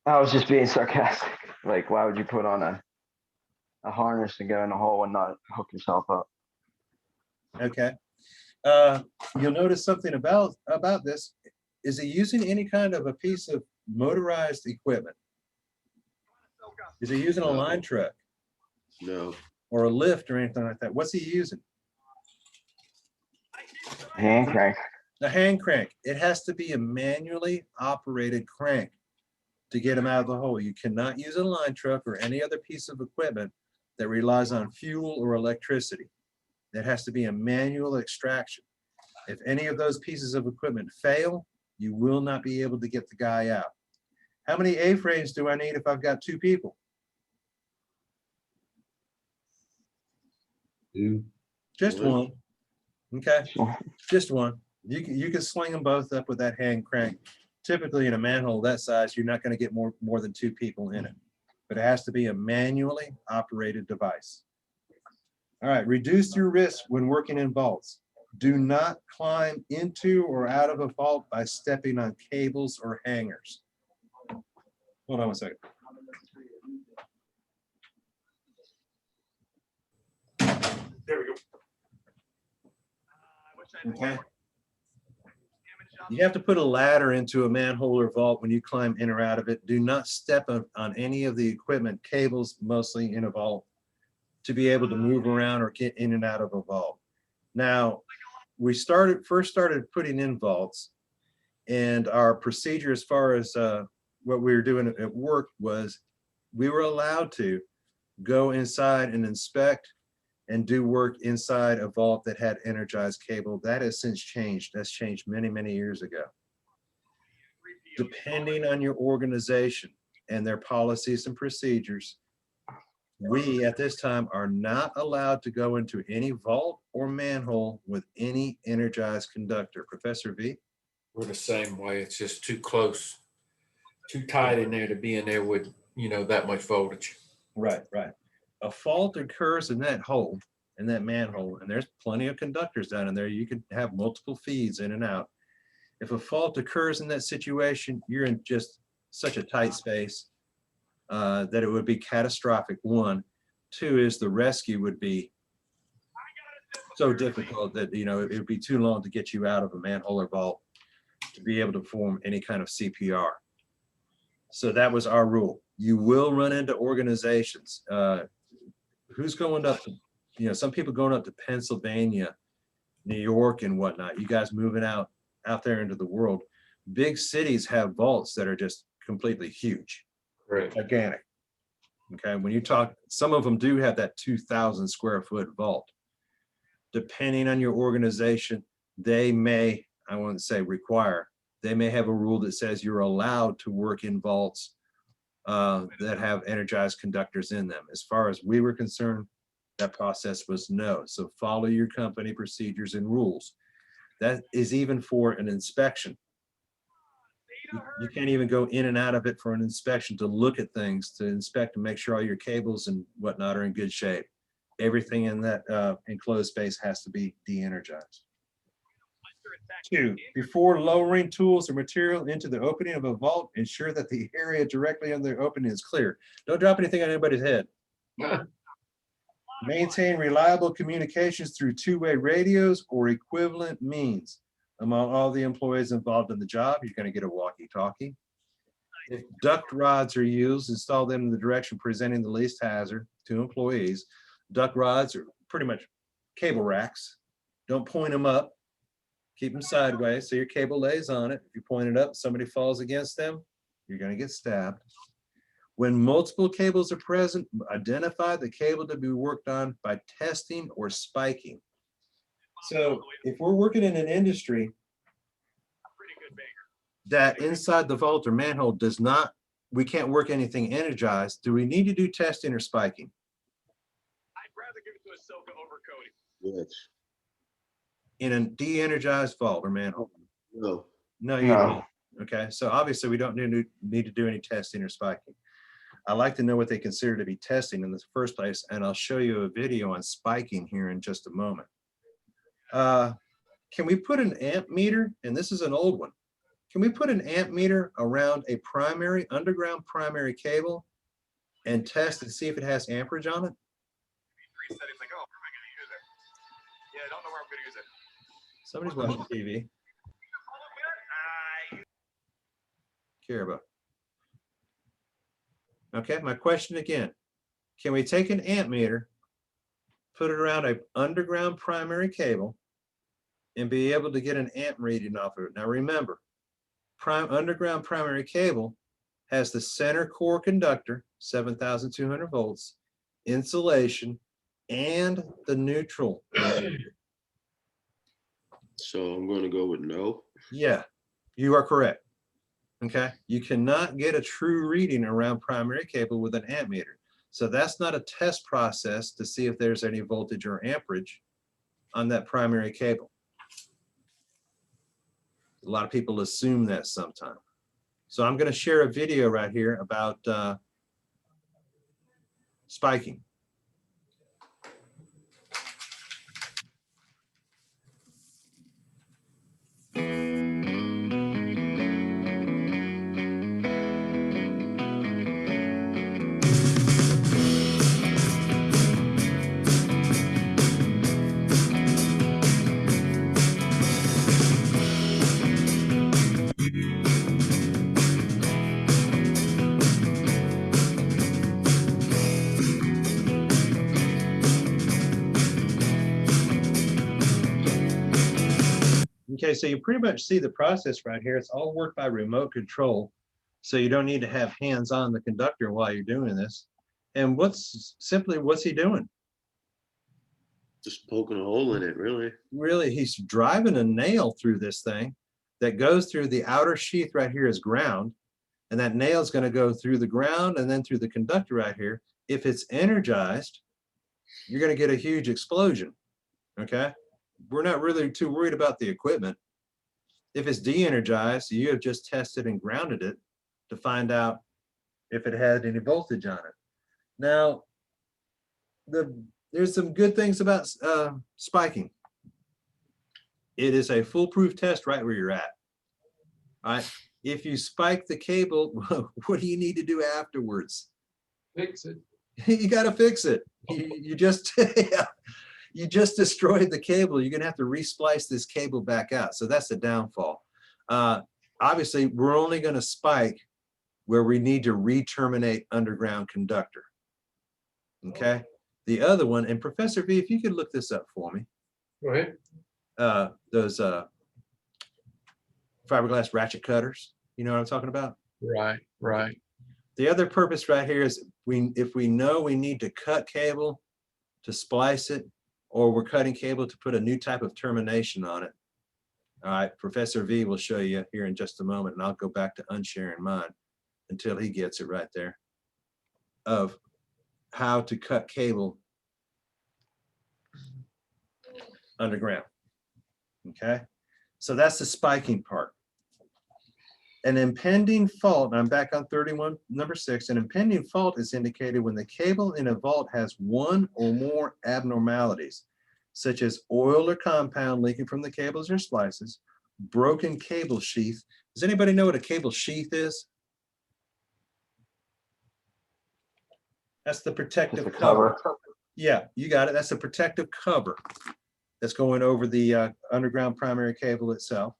Speaker 10: I was just being sarcastic. Like, why would you put on a harness and go in a hole and not hook yourself up?
Speaker 2: Okay. You'll notice something about this. Is he using any kind of a piece of motorized equipment? Is he using a line truck
Speaker 3: No.
Speaker 2: or a lift or anything like that? What's he using?
Speaker 10: Hand crank.
Speaker 2: The hand crank. It has to be a manually operated crank to get him out of the hole. You cannot use a line truck or any other piece of equipment that relies on fuel or electricity. It has to be a manual extraction. If any of those pieces of equipment fail, you will not be able to get the guy out. How many A-frames do I need if I've got 2 people?
Speaker 1: 2.
Speaker 2: Just one. Okay, just one. You can sling them both up with that hand crank. Typically in a manhole that size, you're not going to get more than 2 people in it, but it has to be a manually operated device. All right, reduce your risk when working in vaults. Do not climb into or out of a vault by stepping on cables or hangers. Hold on one second. There we go. Okay. You have to put a ladder into a manhole or vault when you climb in or out of it. Do not step on any of the equipment, cables, mostly in a vault, to be able to move around or get in and out of a vault. Now, we first started putting in vaults, and our procedure as far as what we were doing at work was we were allowed to go inside and inspect and do work inside a vault that had energized cable. That has since changed. That's changed many, many years ago. Depending on your organization and their policies and procedures, we at this time are not allowed to go into any vault or manhole with any energized conductor. Professor V?
Speaker 4: We're the same way. It's just too close, too tight in there to be in there with, that much voltage.
Speaker 2: Right, right. A fault occurs in that hole, in that manhole, and there's plenty of conductors down in there. You could have multiple feeds in and out. If a fault occurs in that situation, you're in just such a tight space that it would be catastrophic. One. Two is the rescue would be so difficult that, it would be too long to get you out of a manhole or vault to be able to perform any kind of CPR. So that was our rule. You will run into organizations. Who's going up to, some people going up to Pennsylvania, New York and whatnot. You guys moving out there into the world. Big cities have vaults that are just completely huge,
Speaker 4: Right.
Speaker 2: gigantic. Okay, when you talk, some of them do have that 2,000 square foot vault. Depending on your organization, they may, I wouldn't say require, they may have a rule that says you're allowed to work in vaults that have energized conductors in them. As far as we were concerned, that process was no. So follow your company procedures and rules. That is even for an inspection. You can't even go in and out of it for an inspection to look at things, to inspect and make sure all your cables and whatnot are in good shape. Everything in that enclosed space has to be de-energized. 2, before lowering tools or material into the opening of a vault, ensure that the area directly under the opening is clear. Don't drop anything on anybody's head. Maintain reliable communications through two-way radios or equivalent means. Among all the employees involved in the job, you're going to get a walkie-talkie. If duct rods are used, install them in the direction presenting the least hazard to employees. Duct rods are pretty much cable racks. Don't point them up. Keep them sideways so your cable lays on it. If you point it up, somebody falls against them, you're going to get stabbed. When multiple cables are present, identify the cable to be worked on by testing or spiking. So if we're working in an industry that inside the vault or manhole we can't work anything energized, do we need to do testing or spiking?
Speaker 11: I'd rather give it to a Silka over Cody.
Speaker 3: Yes.
Speaker 2: In a de-energized vault or manhole?
Speaker 3: No.
Speaker 2: No, you don't. Okay, so obviously we don't need to do any testing or spiking. I like to know what they consider to be testing in the first place, and I'll show you a video on spiking here in just a moment. Can we put an amp meter, and this is an old one, can we put an amp meter around a underground primary cable and test and see if it has amperage on it?
Speaker 11: 3 settings like, oh, where am I going to use it? Yeah, I don't know where I'm going to use it.
Speaker 2: Somebody's watching TV. Care about. Okay, my question again. Can we take an amp meter, put it around an underground primary cable, and be able to get an amp reading off of it? Now remember, underground primary cable has the center core conductor, 7,200 volts, insulation, and the neutral.
Speaker 3: So I'm going to go with no.
Speaker 2: Yeah, you are correct. Okay, you cannot get a true reading around primary cable with an amp meter. So that's not a test process to see if there's any voltage or amperage on that primary cable. A lot of people assume that sometimes. So I'm going to share a video right here about spiking. Okay, so you pretty much see the process right here. It's all worked by remote control. So you don't need to have hands on the conductor while you're doing this. And what's he doing?
Speaker 3: Just poking a hole in it, really.
Speaker 2: Really, he's driving a nail through this thing that goes through the outer sheath right here is ground. And that nail is going to go through the ground and then through the conductor right here. If it's energized, you're going to get a huge explosion. Okay. We're not really too worried about the equipment. If it's de-energized, you have just tested and grounded it to find out if it had any voltage on it. Now, there's some good things about spiking. It is a foolproof test right where you're at. All right. If you spike the cable, what do you need to do afterwards?
Speaker 4: Fix it.
Speaker 2: You got to fix it. You just you just destroyed the cable. You're gonna have to resplice this cable back out. So that's the downfall. Obviously, we're only gonna spike where we need to re-terminate underground conductor. Okay. The other one, and Professor V, if you could look this up for me.
Speaker 4: Go ahead.
Speaker 2: Those fiberglass ratchet cutters. You know what I'm talking about?
Speaker 4: Right, right.
Speaker 2: The other purpose right here is if we know we need to cut cable to splice it, or we're cutting cable to put a new type of termination on it. All right, Professor V will show you here in just a moment, and I'll go back to unsharing mine until he gets it right there of how to cut cable underground. Okay, so that's the spiking part. An impending fault, and I'm back on 31, number 6, an impending fault is indicated when the cable in a vault has one or more abnormalities, such as oil or compound leaking from the cables or splices, broken cable sheath. Does anybody know what a cable sheath is? That's the protective cover. Yeah, you got it. That's the protective cover that's going over the underground primary cable itself.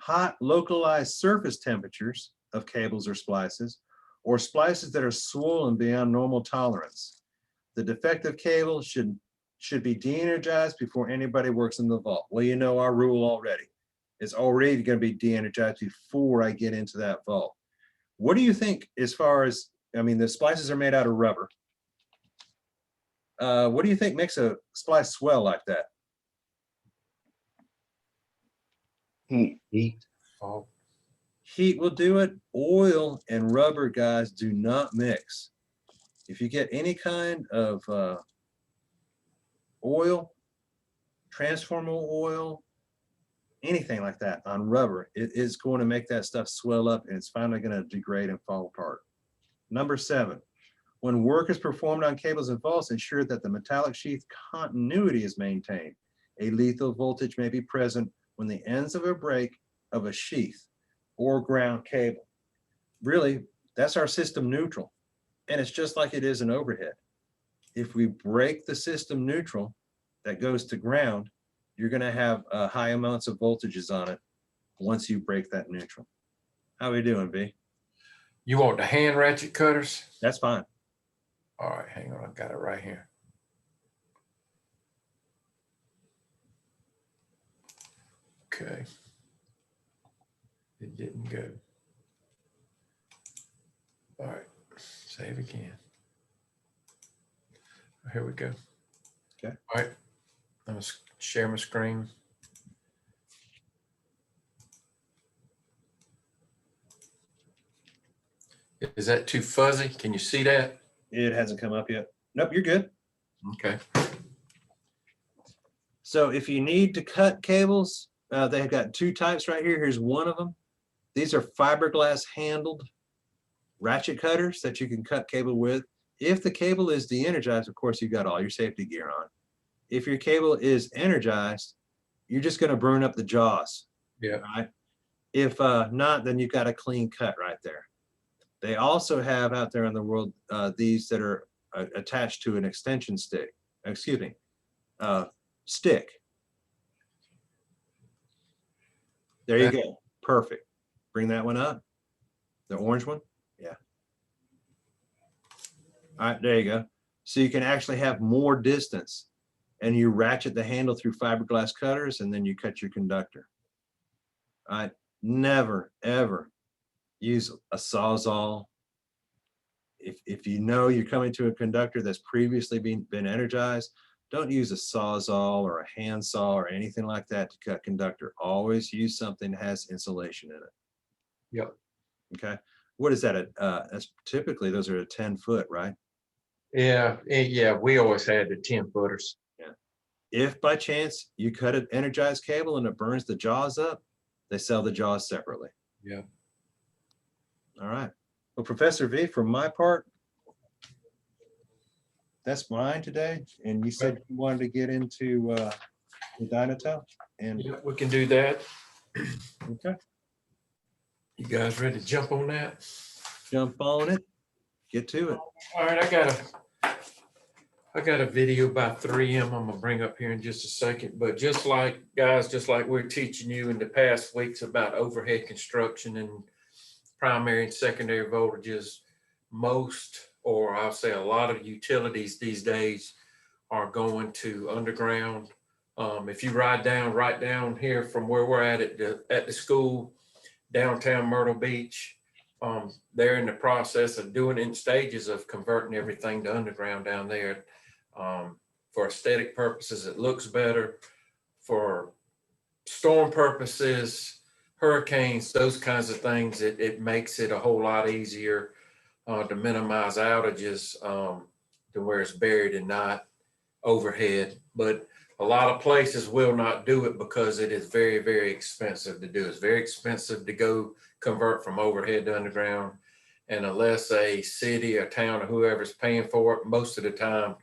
Speaker 2: Hot localized surface temperatures of cables or splices that are swollen beyond normal tolerance. The defective cable should be de-energized before anybody works in the vault. Well, you know our rule already. It's already going to be de-energized before I get into that vault. What do you think as far as, I mean, the splices are made out of rubber. What do you think makes a splice swell like that?
Speaker 10: Heat.
Speaker 4: Oh,
Speaker 2: Heat will do it. Oil and rubber, guys, do not mix. If you get any kind of oil, transformer oil, anything like that on rubber, it is going to make that stuff swell up, and it's finally going to degrade and fall apart. Number 7, when work is performed on cables and vaults, ensure that the metallic sheath continuity is maintained. A lethal voltage may be present when the ends of a break of a sheath or ground cable. Really, that's our system neutral. And it's just like it is in overhead. If we break the system neutral that goes to ground, you're going to have high amounts of voltages on it once you break that neutral. How are we doing, V?
Speaker 4: you want the hand ratchet cutters?
Speaker 2: That's fine.
Speaker 4: All right, hang on. I've got it right here. Okay. It didn't go. All right, save again. Here we go.
Speaker 2: Okay.
Speaker 4: All right, I'm gonna share my screen. Is that too fuzzy? Can you see that?
Speaker 2: It hasn't come up yet. Nope, you're good.
Speaker 4: Okay.
Speaker 2: So if you need to cut cables, they've got 2 types right here. Here's one of them. These are fiberglass handled ratchet cutters that you can cut cable with. If the cable is de-energized, of course, you've got all your safety gear on. If your cable is energized, you're just going to burn up the jaws.
Speaker 4: Yeah.
Speaker 2: Right? If not, then you've got a clean cut right there. They also have out there in the world these that are attached to an extension stick. Excuse me, stick. There you go. Perfect. Bring that one up. The orange one. Yeah. All right, there you go. So you can actually have more distance and you ratchet the handle through fiberglass cutters, and then you cut your conductor. All right, never, ever use a Sawzall. If you know you're coming to a conductor that's previously been energized, don't use a Sawzall or a handsaw or anything like that to cut conductor. Always use something that has insulation in it.
Speaker 4: Yep.
Speaker 2: Okay. What is that? That's typically those are a 10-foot, right?
Speaker 4: Yeah, we always had the 10-footers.
Speaker 2: Yeah. If by chance you cut an energized cable and it burns the jaws up, they sell the jaws separately.
Speaker 4: Yeah.
Speaker 2: All right. Well, Professor V, for my part, that's mine today. And you said you wanted to get into the Dynatel, and
Speaker 4: Yeah, we can do that.
Speaker 2: okay,
Speaker 4: You guys ready to jump on that?
Speaker 2: jump on it, get to it.
Speaker 4: All right, I got a video by 3M I'm gonna bring up here in just a second, but just like we're teaching you in the past weeks about overhead construction and primary and secondary voltages, most, or I'll say a lot of utilities these days are going to underground. If you ride down right down here from where we're at the school, downtown Myrtle Beach, they're in the process of doing it in stages of converting everything to underground down there. For aesthetic purposes, it looks better. For storm purposes, hurricanes, those kinds of things, it makes it a whole lot easier to minimize outages to where it's buried and not overhead. But a lot of places will not do it because it is very, very expensive to do. It's very expensive to go convert from overhead to underground. And unless a city or town or whoever's paying for it, most of the time,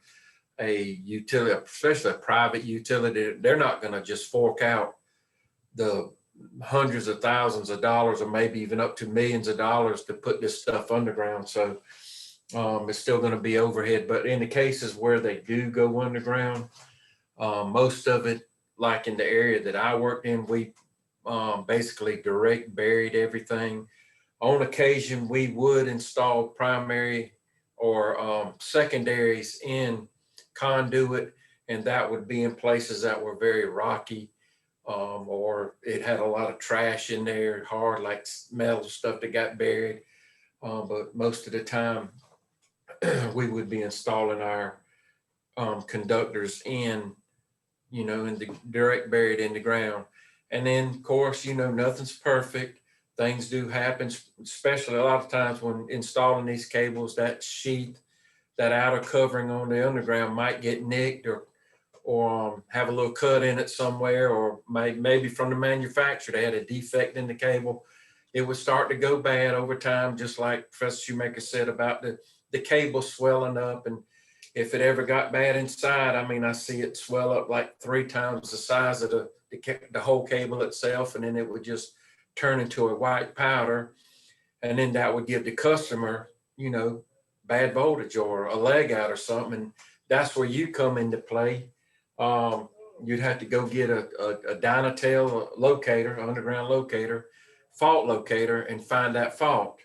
Speaker 4: a utility, especially a private utility, they're not going to just fork out the hundreds of thousands of dollars or maybe even up to millions of dollars to put this stuff underground. So it's still going to be overhead. But in the cases where they do go underground, most of it, like in the area that I worked in, we basically direct buried everything. On occasion, we would install primary or secondaries in conduit, and that would be in places that were very rocky, or it had a lot of trash in there, hard like metal stuff that got buried. But most of the time, we would be installing our conductors in the direct buried in the ground. And then, of course, nothing's perfect. Things do happen, especially a lot of times when installing these cables, that sheath, that outer covering on the underground might get nicked or have a little cut in it somewhere, or maybe from the manufacturer, they had a defect in the cable. It would start to go bad over time, just like Professor Shoemaker said about the cable swelling up. And if it ever got bad inside, I mean, I see it swell up like 3 times the size of the whole cable itself, and then it would just turn into a white powder. And then that would give the customer, bad voltage or a leg out or something. And that's where you come into play. You'd have to go get a Dynatel locator, underground locator, fault locator, and find that fault.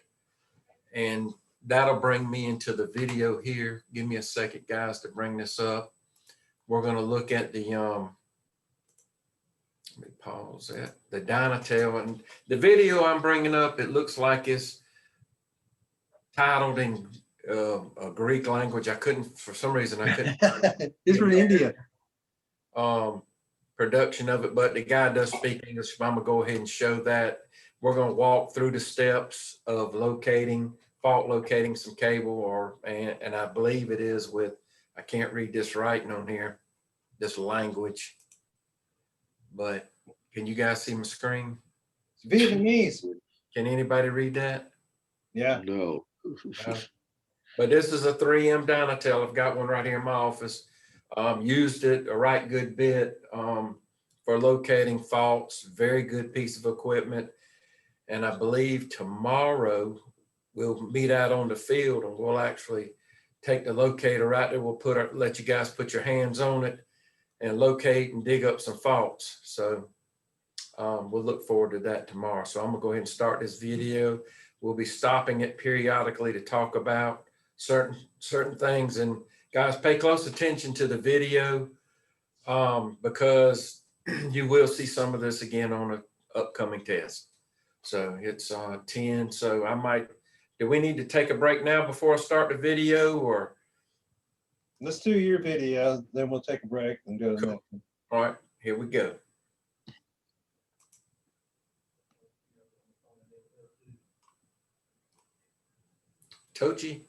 Speaker 4: And that'll bring me into the video here. Give me a second, guys, to bring this up. We're going to look at the, let me pause that, the Dynatel. And the video I'm bringing up, it looks like it's titled in a Greek language. I couldn't, for some reason, I couldn't.
Speaker 2: It's from India.
Speaker 4: Production of it, but the guy does speak English. I'm going to go ahead and show that. We're going to walk through the steps of fault locating some cable, and I believe it is with, I can't read this writing on here, this language, but can you guys see my screen?
Speaker 2: It's Vietnamese.
Speaker 4: Can anybody read that?
Speaker 2: Yeah.
Speaker 3: No.
Speaker 4: But this is a 3M Dynatel. I've got one right here in my office. Used it a right good bit for locating faults. Very good piece of equipment. And I believe tomorrow we'll meet out on the field and we'll actually take the locator right there. We'll let you guys put your hands on it and locate and dig up some faults. So we'll look forward to that tomorrow. So I'm gonna go ahead and start this video. We'll be stopping it periodically to talk about certain things. And guys, pay close attention to the video. because you will see some of this again on an upcoming test. So it's 10. So I might, do we need to take a break now before I start the video, or?
Speaker 2: Let's do your video, then we'll take a break and go to the next one.
Speaker 4: All right, here we go. Tochi.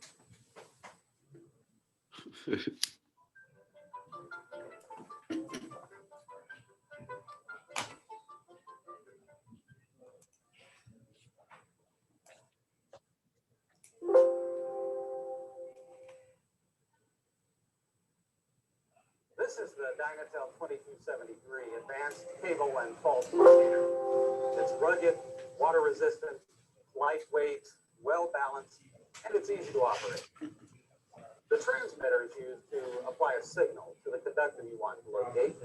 Speaker 12: This is the Dynatel 2273 Advanced Cable and Fault Locator. It's rugged, water resistant, lightweight, well balanced, and it's easy to operate. The transmitter is used to apply a signal to the conductor you want to locate.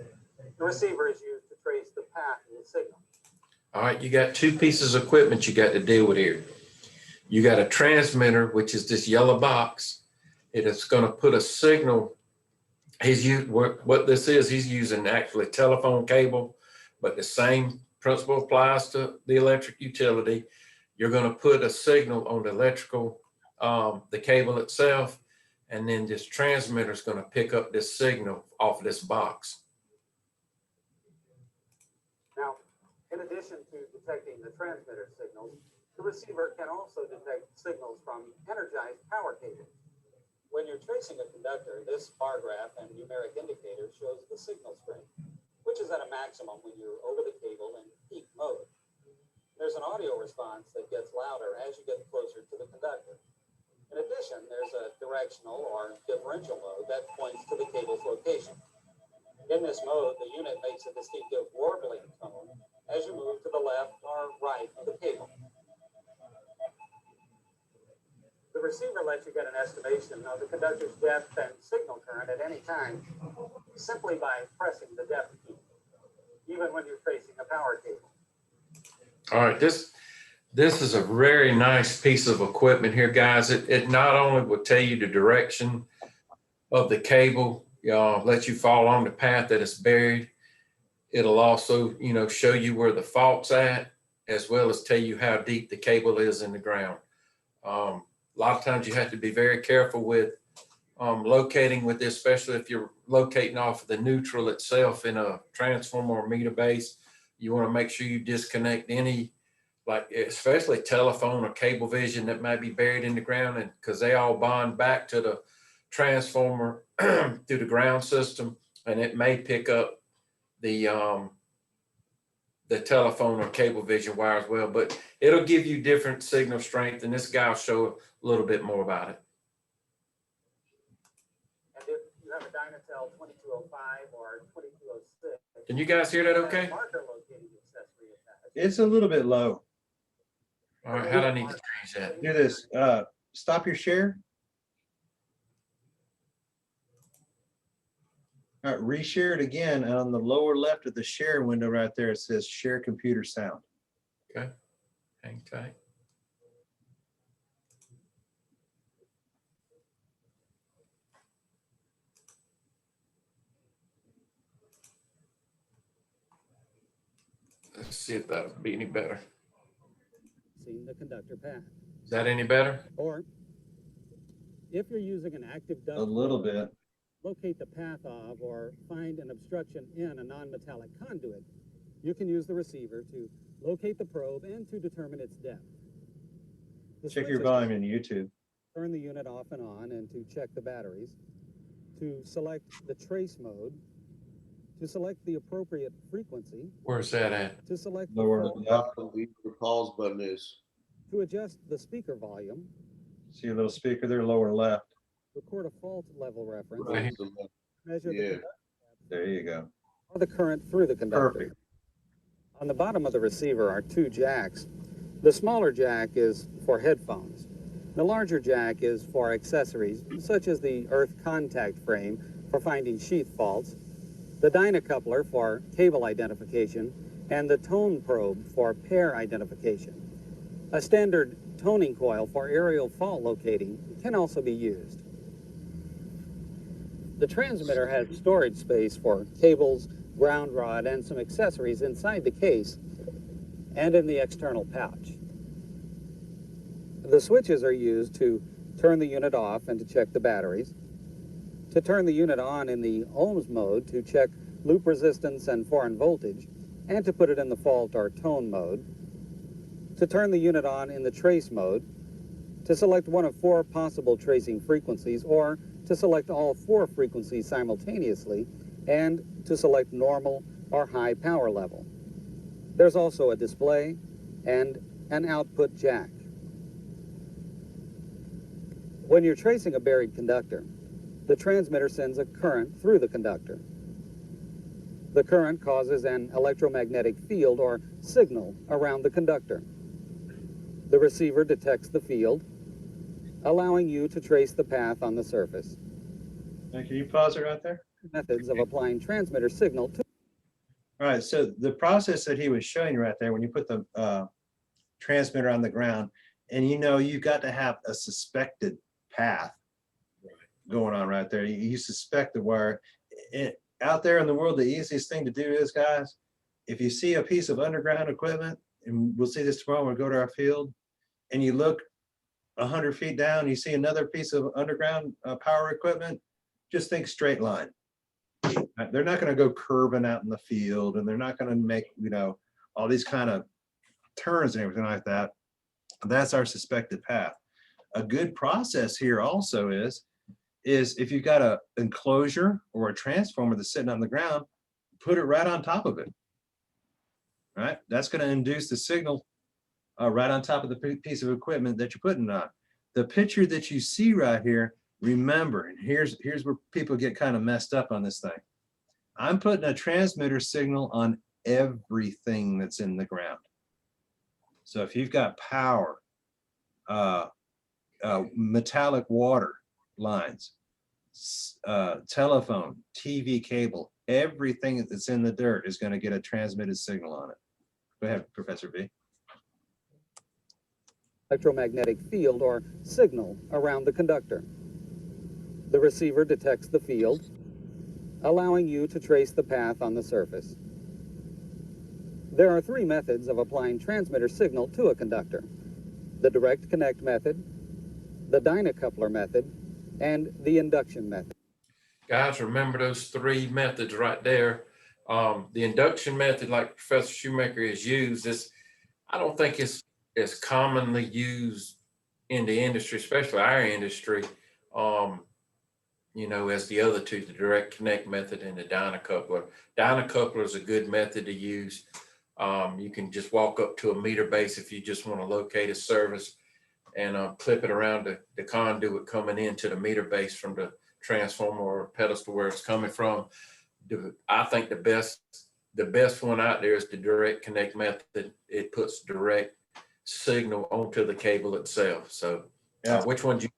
Speaker 12: The receiver is used to trace the path of the signal.
Speaker 4: All right, you got two pieces of equipment you got to deal with here. You got a transmitter, which is this yellow box. It is going to put a signal. What this is, he's using actually telephone cable, but the same principle applies to the electric utility. You're going to put a signal on the electrical, the cable itself, and then this transmitter is going to pick up this signal off this box.
Speaker 12: Now, in addition to detecting the transmitter signals, the receiver can also detect signals from energized power cables. When you're tracing a conductor, this bar graph and numeric indicator shows the signal strength, which is at a maximum when you're over the cable in peak mode. There's an audio response that gets louder as you get closer to the conductor. In addition, there's a directional or differential mode that points to the cable's location. In this mode, the unit makes a distinctive warbling tone as you move to the left or right of the cable. The receiver lets you get an estimation of the conductor's depth and signal current at any time simply by pressing the depth key, even when you're tracing a power cable.
Speaker 4: All right, this is a very nice piece of equipment here, guys. It not only will tell you the direction of the cable, let you follow along the path that it's buried. It'll also, show you where the fault's at, as well as tell you how deep the cable is in the ground. A lot of times you have to be very careful with locating with this, especially if you're locating off of the neutral itself in a transformer or meter base. You want to make sure you disconnect any, like especially telephone or cable vision that might be buried in the ground, and because they all bond back to the transformer through the ground system, and it may pick up the telephone or cable vision wire as well, but it'll give you different signal strength, and this guy will show a little bit more about it.
Speaker 12: And if you have a Dynatel 2205 or 2206,
Speaker 4: Can you guys hear that okay?
Speaker 12: marker locating accessory attached.
Speaker 2: It's a little bit low.
Speaker 4: All right, how do I need to change that?
Speaker 2: Do this. Stop your share. All right, reshare it again. And on the lower left of the share window right there, it says share computer sound.
Speaker 4: Okay, hang tight. Let's see if that'll be any better.
Speaker 12: Seeing the conductor path.
Speaker 4: Is that any better?
Speaker 12: Or if you're using an active duct,
Speaker 2: A little bit.
Speaker 12: locate the path of or find an obstruction in a non-metallic conduit, you can use the receiver to locate the probe and to determine its depth. The
Speaker 2: Check
Speaker 12: switch
Speaker 2: your
Speaker 12: is
Speaker 2: volume in YouTube.
Speaker 12: turn the unit off and on and to check the batteries, to select the trace mode, to select the appropriate frequency,
Speaker 4: Where's that at?
Speaker 12: to select
Speaker 2: Lower
Speaker 12: the
Speaker 2: left.
Speaker 3: The pause button is.
Speaker 12: to adjust the speaker volume,
Speaker 2: See a little speaker there, lower left.
Speaker 12: record a fault level reference,
Speaker 4: Right.
Speaker 12: measure the
Speaker 3: Yeah.
Speaker 12: conductor
Speaker 2: There you go.
Speaker 12: or the current through the conductor.
Speaker 2: Perfect.
Speaker 12: On the bottom of the receiver are two jacks. The smaller jack is for headphones. The larger jack is for accessories, such as the earth contact frame for finding sheath faults, the Dyna Coupler for cable identification, and the tone probe for pair identification. A standard toning coil for aerial fault locating can also be used. The transmitter has storage space for cables, ground rod, and some accessories inside the case and in the external pouch. The switches are used to turn the unit off and to check the batteries, to turn the unit on in the ohms mode to check loop resistance and foreign voltage, and to put it in the fault or tone mode, to turn the unit on in the trace mode, to select one of 4 possible tracing frequencies, or to select all 4 frequencies simultaneously, and to select normal or high power level. There's also a display and an output jack. When you're tracing a buried conductor, the transmitter sends a current through the conductor. The current causes an electromagnetic field or signal around the conductor. The receiver detects the field, allowing you to trace the path on the surface.
Speaker 2: Now, can you pause it right there?
Speaker 12: Methods of applying transmitter signal to.
Speaker 2: All right, so the process that he was showing you right there, when you put the transmitter on the ground, and you know you've got to have a suspected path going on right there. You suspect the wire. Out there in the world, the easiest thing to do is, guys, if you see a piece of underground equipment, and we'll see this tomorrow when we go to our field, and you look 100 feet down, you see another piece of underground power equipment, just think straight line. They're not going to go curving out in the field, and they're not going to make, you know, all these kind of turns and everything like that. That's our suspected path. A good process here also is if you've got a enclosure or a transformer that's sitting on the ground, put it right on top of it. Right? That's going to induce the signal right on top of the piece of equipment that you're putting on. The picture that you see right here, remember, and here's where people get kind of messed up on this thing. I'm putting a transmitter signal on everything that's in the ground. So if you've got power, metallic water lines, telephone, TV cable, everything that's in the dirt is going to get a transmitted signal on it. Go ahead, Professor V.
Speaker 12: Electromagnetic field or signal around the conductor. The receiver detects the field, allowing you to trace the path on the surface. There are 3 methods of applying transmitter signal to a conductor: the direct connect method, the Dyna Coupler method, and the induction method.
Speaker 4: Guys, remember those 3 methods right there. The induction method, like Professor Shoemaker has used, I don't think it's as commonly used in the industry, especially our industry, you know, as the other 2, the direct connect method and the Dyna Coupler. Dyna Coupler is a good method to use. You can just walk up to a meter base if you just want to locate a service and clip it around the conduit coming into the meter base from the transformer or pedestal where it's coming from. I think the best one out there is the direct connect method. It puts direct signal onto the cable itself. So which one do you?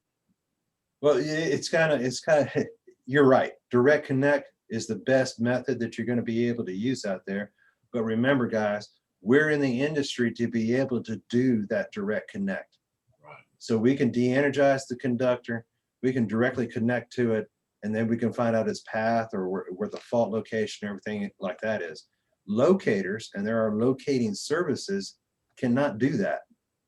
Speaker 2: Well, it's kind of, you're right. Direct connect is the best method that you're going to be able to use out there. But remember, guys, we're in the industry to be able to do that direct connect.
Speaker 4: Right.
Speaker 2: So we can de-energize the conductor, we can directly connect to it, and then we can find out its path or where the fault location, everything like that is. Locators, and there are locating services, cannot do that.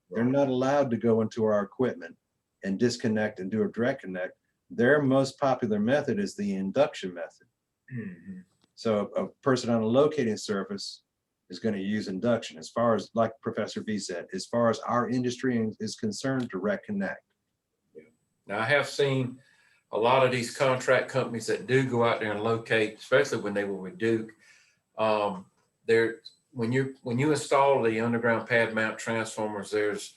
Speaker 2: They're not allowed to go into our equipment and disconnect and do a direct connect. Their most popular method is the induction method.
Speaker 4: Mm-hmm.
Speaker 2: So a person on a locating surface is going to use induction. As far as, like Professor V said, as far as our industry is concerned, direct connect.
Speaker 4: Yeah. Now I have seen a lot of these contract companies that do go out there and locate, especially when they were with Duke. When you install the underground pad mount transformers, there's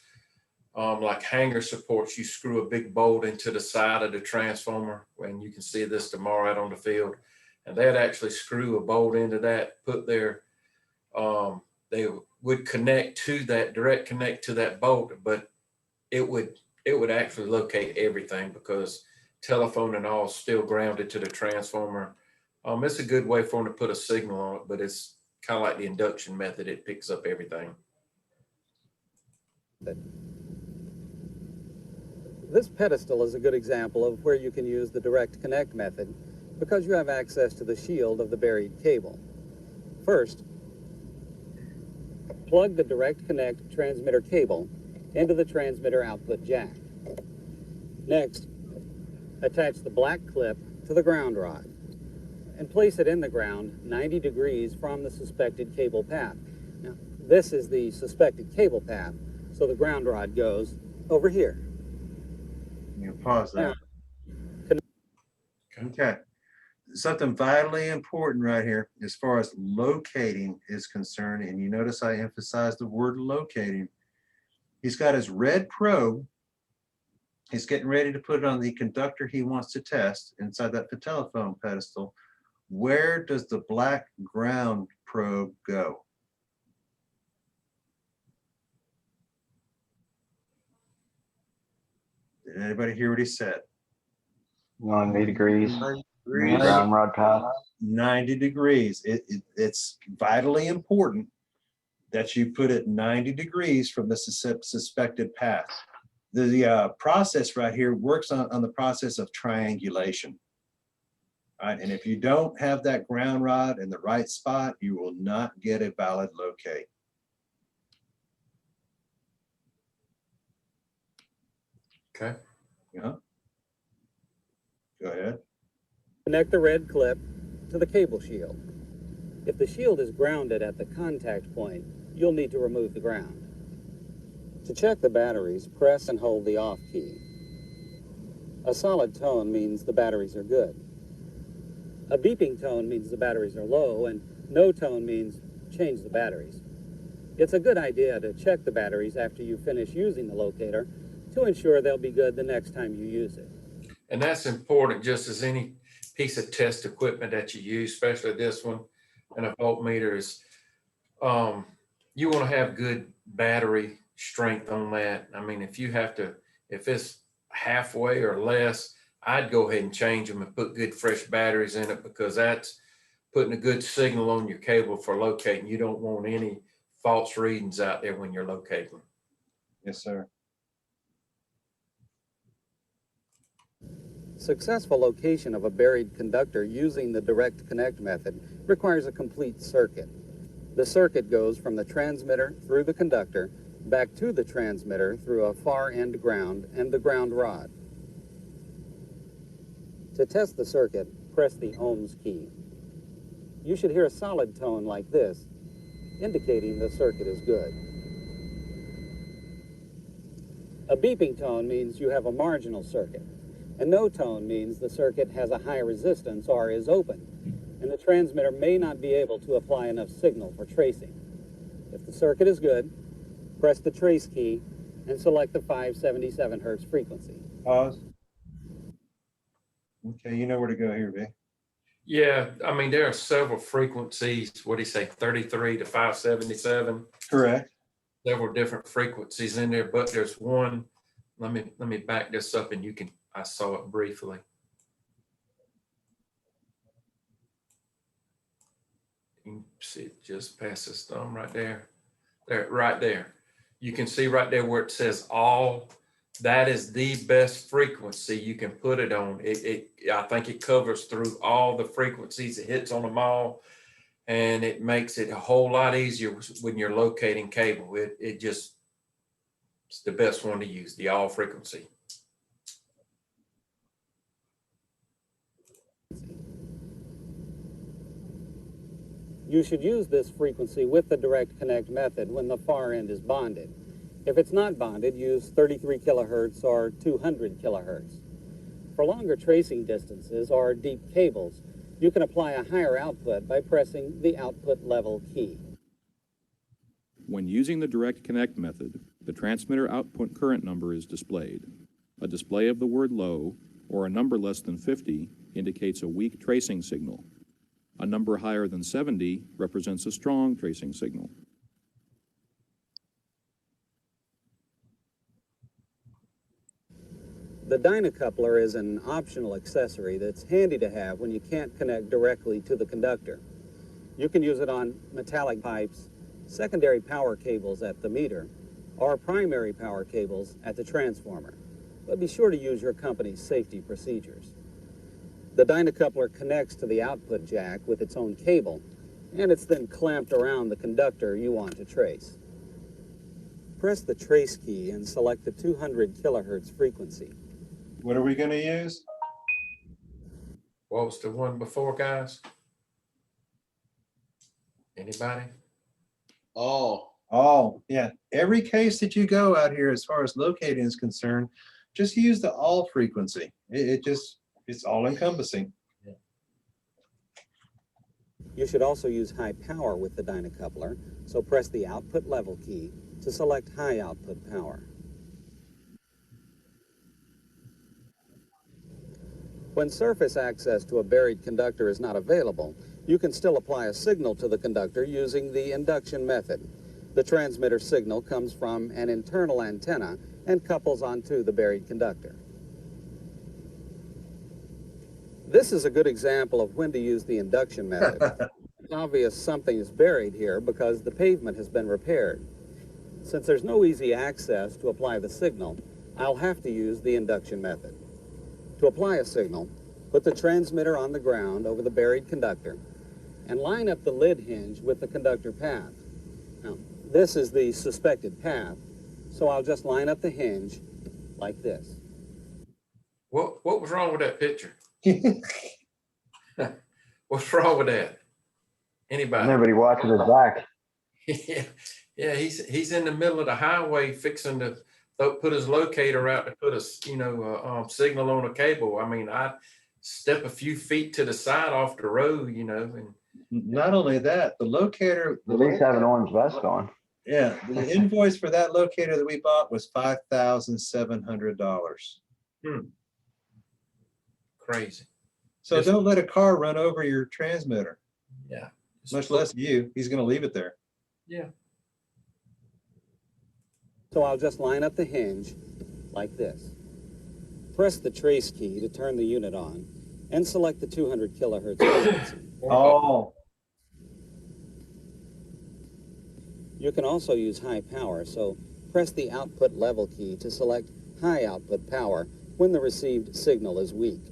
Speaker 4: like hanger supports. You screw a big bolt into the side of the transformer, and you can see this tomorrow out on the field. And they'd actually screw a bolt into that, put their, they would connect to that, direct connect to that bolt, but it would actually locate everything because telephone and all still grounded to the transformer. It's a good way for them to put a signal on it, but it's kind of like the induction method. It picks up everything.
Speaker 12: This pedestal is a good example of where you can use the direct connect method because you have access to the shield of the buried cable. First, plug the direct connect transmitter cable into the transmitter output jack. Next, attach the black clip to the ground rod and place it in the ground 90 degrees from the suspected cable path. Now, this is the suspected cable path, so the ground rod goes over here.
Speaker 2: You pause that.
Speaker 12: Now,
Speaker 2: Okay. Something vitally important right here as far as locating is concerned, and you notice I emphasize the word locating. He's got his red probe. He's getting ready to put it on the conductor he wants to test inside that telephone pedestal. Where does the black ground probe go? Did anybody hear what he said?
Speaker 10: 90 degrees.
Speaker 2: 90
Speaker 10: Ground rod path.
Speaker 2: 90 degrees. It's vitally important that you put it 90 degrees from the suspected path. The process right here works on the process of triangulation. Right? And if you don't have that ground rod in the right spot, you will not get a valid locate.
Speaker 4: Okay.
Speaker 2: Yeah. Go ahead.
Speaker 12: connect the red clip to the cable shield. If the shield is grounded at the contact point, you'll need to remove the ground. To check the batteries, press and hold the off key. A solid tone means the batteries are good. A beeping tone means the batteries are low, and no tone means change the batteries. It's a good idea to check the batteries after you finish using the locator to ensure they'll be good the next time you use it.
Speaker 4: And that's important, just as any piece of test equipment that you use, especially this one and a voltmeter, is you want to have good battery strength on that. I mean, if it's halfway or less, I'd go ahead and change them and put good fresh batteries in it, because that's putting a good signal on your cable for locating. You don't want any false readings out there when you're locating.
Speaker 2: Yes, sir.
Speaker 12: Successful location of a buried conductor using the direct connect method requires a complete circuit. The circuit goes from the transmitter through the conductor back to the transmitter through a far end ground and the ground rod. To test the circuit, press the ohms key. You should hear a solid tone like this, indicating the circuit is good. A beeping tone means you have a marginal circuit. A no tone means the circuit has a high resistance or is open, and the transmitter may not be able to apply enough signal for tracing. If the circuit is good, press the trace key and select the 577 hertz frequency.
Speaker 2: Pause. Okay, you know where to go here, V.
Speaker 4: Yeah, I mean, there are several frequencies. What do you say, 33 to 577?
Speaker 2: Correct.
Speaker 4: Several different frequencies in there, but there's one. Let me back this up, and I saw it briefly. You can see it just past this thumb right there. Right there. You can see right there where it says all. That is the best frequency you can put it on. I think it covers through all the frequencies. It hits on them all, and it makes it a whole lot easier when you're locating cable. It's the best one to use, the all frequency.
Speaker 12: You should use this frequency with the direct connect method when the far end is bonded. If it's not bonded, use 33 kilohertz or 200 kilohertz. For longer tracing distances or deep cables, you can apply a higher output by pressing the output level key.
Speaker 13: When using the direct connect method, the transmitter output current number is displayed. A display of the word low or a number less than 50 indicates a weak tracing signal. A number higher than 70 represents a strong tracing signal.
Speaker 12: The Dyna Coupler is an optional accessory that's handy to have when you can't connect directly to the conductor. You can use it on metallic pipes, secondary power cables at the meter, or primary power cables at the transformer. But be sure to use your company's safety procedures. The Dyna Coupler connects to the output jack with its own cable, and it's then clamped around the conductor you want to trace. Press the trace key and select the 200 kilohertz frequency.
Speaker 2: What are we going to use?
Speaker 4: What was the one before, guys? Anybody?
Speaker 2: All, yeah. Every case that you go out here, as far as locating is concerned, just use the all frequency. It's all encompassing.
Speaker 12: You should also use high power with the Dyna Coupler, so press the output level key to select high output power. When surface access to a buried conductor is not available, you can still apply a signal to the conductor using the induction method. The transmitter signal comes from an internal antenna and couples onto the buried conductor. This is a good example of when to use the induction method. It's obvious something is buried here because the pavement has been repaired. Since there's no easy access to apply the signal, I'll have to use the induction method. To apply a signal, put the transmitter on the ground over the buried conductor and line up the lid hinge with the conductor path. Now, this is the suspected path, so I'll just line up the hinge like this.
Speaker 4: What was wrong with that picture? What's wrong with that? Anybody?
Speaker 10: Nobody watching his back.
Speaker 4: Yeah, he's in the middle of the highway fixing to put his locator out to put a signal on a cable. I mean, I step a few feet to the side off the road, and
Speaker 2: not only that, the locator.
Speaker 10: At least have an orange vest on.
Speaker 2: Yeah, the invoice for that locator that we bought was $5,700.
Speaker 4: Crazy.
Speaker 2: So don't let a car run over your transmitter.
Speaker 4: Yeah.
Speaker 2: Much less you. He's going to leave it there.
Speaker 4: Yeah.
Speaker 12: So I'll just line up the hinge like this. Press the trace key to turn the unit on and select the 200 kilohertz frequency.
Speaker 2: Oh.
Speaker 12: You can also use high power, so press the output level key to select high output power when the received signal is weak.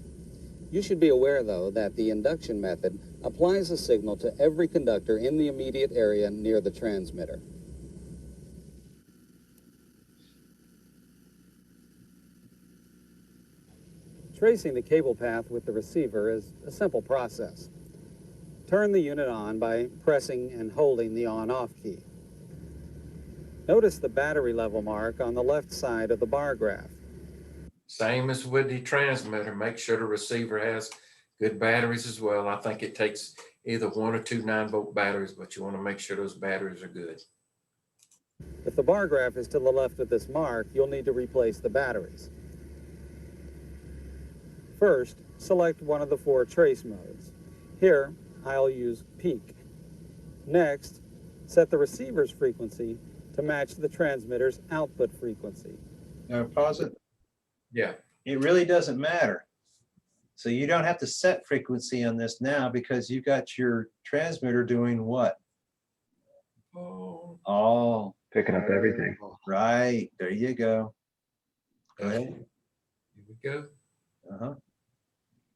Speaker 12: You should be aware, though, that the induction method applies a signal to every conductor in the immediate area near the transmitter. Tracing the cable path with the receiver is a simple process. Turn the unit on by pressing and holding the on-off key. Notice the battery level mark on the left side of the bar graph.
Speaker 4: Same as with the transmitter. Make sure the receiver has good batteries as well. I think it takes either 1 or 2 9-volt batteries, but you want to make sure those batteries are good.
Speaker 12: If the bar graph is to the left of this mark, you'll need to replace the batteries. First, select one of the 4 trace modes. Here, I'll use peak. Next, set the receiver's frequency to match the transmitter's output frequency.
Speaker 2: Now pause it.
Speaker 4: Yeah.
Speaker 2: It really doesn't matter. So you don't have to set frequency on this now because you got your transmitter doing what? Oh.
Speaker 10: Picking up everything.
Speaker 2: Right. There you go. Go ahead.
Speaker 4: Here we go.
Speaker 2: Uh-huh.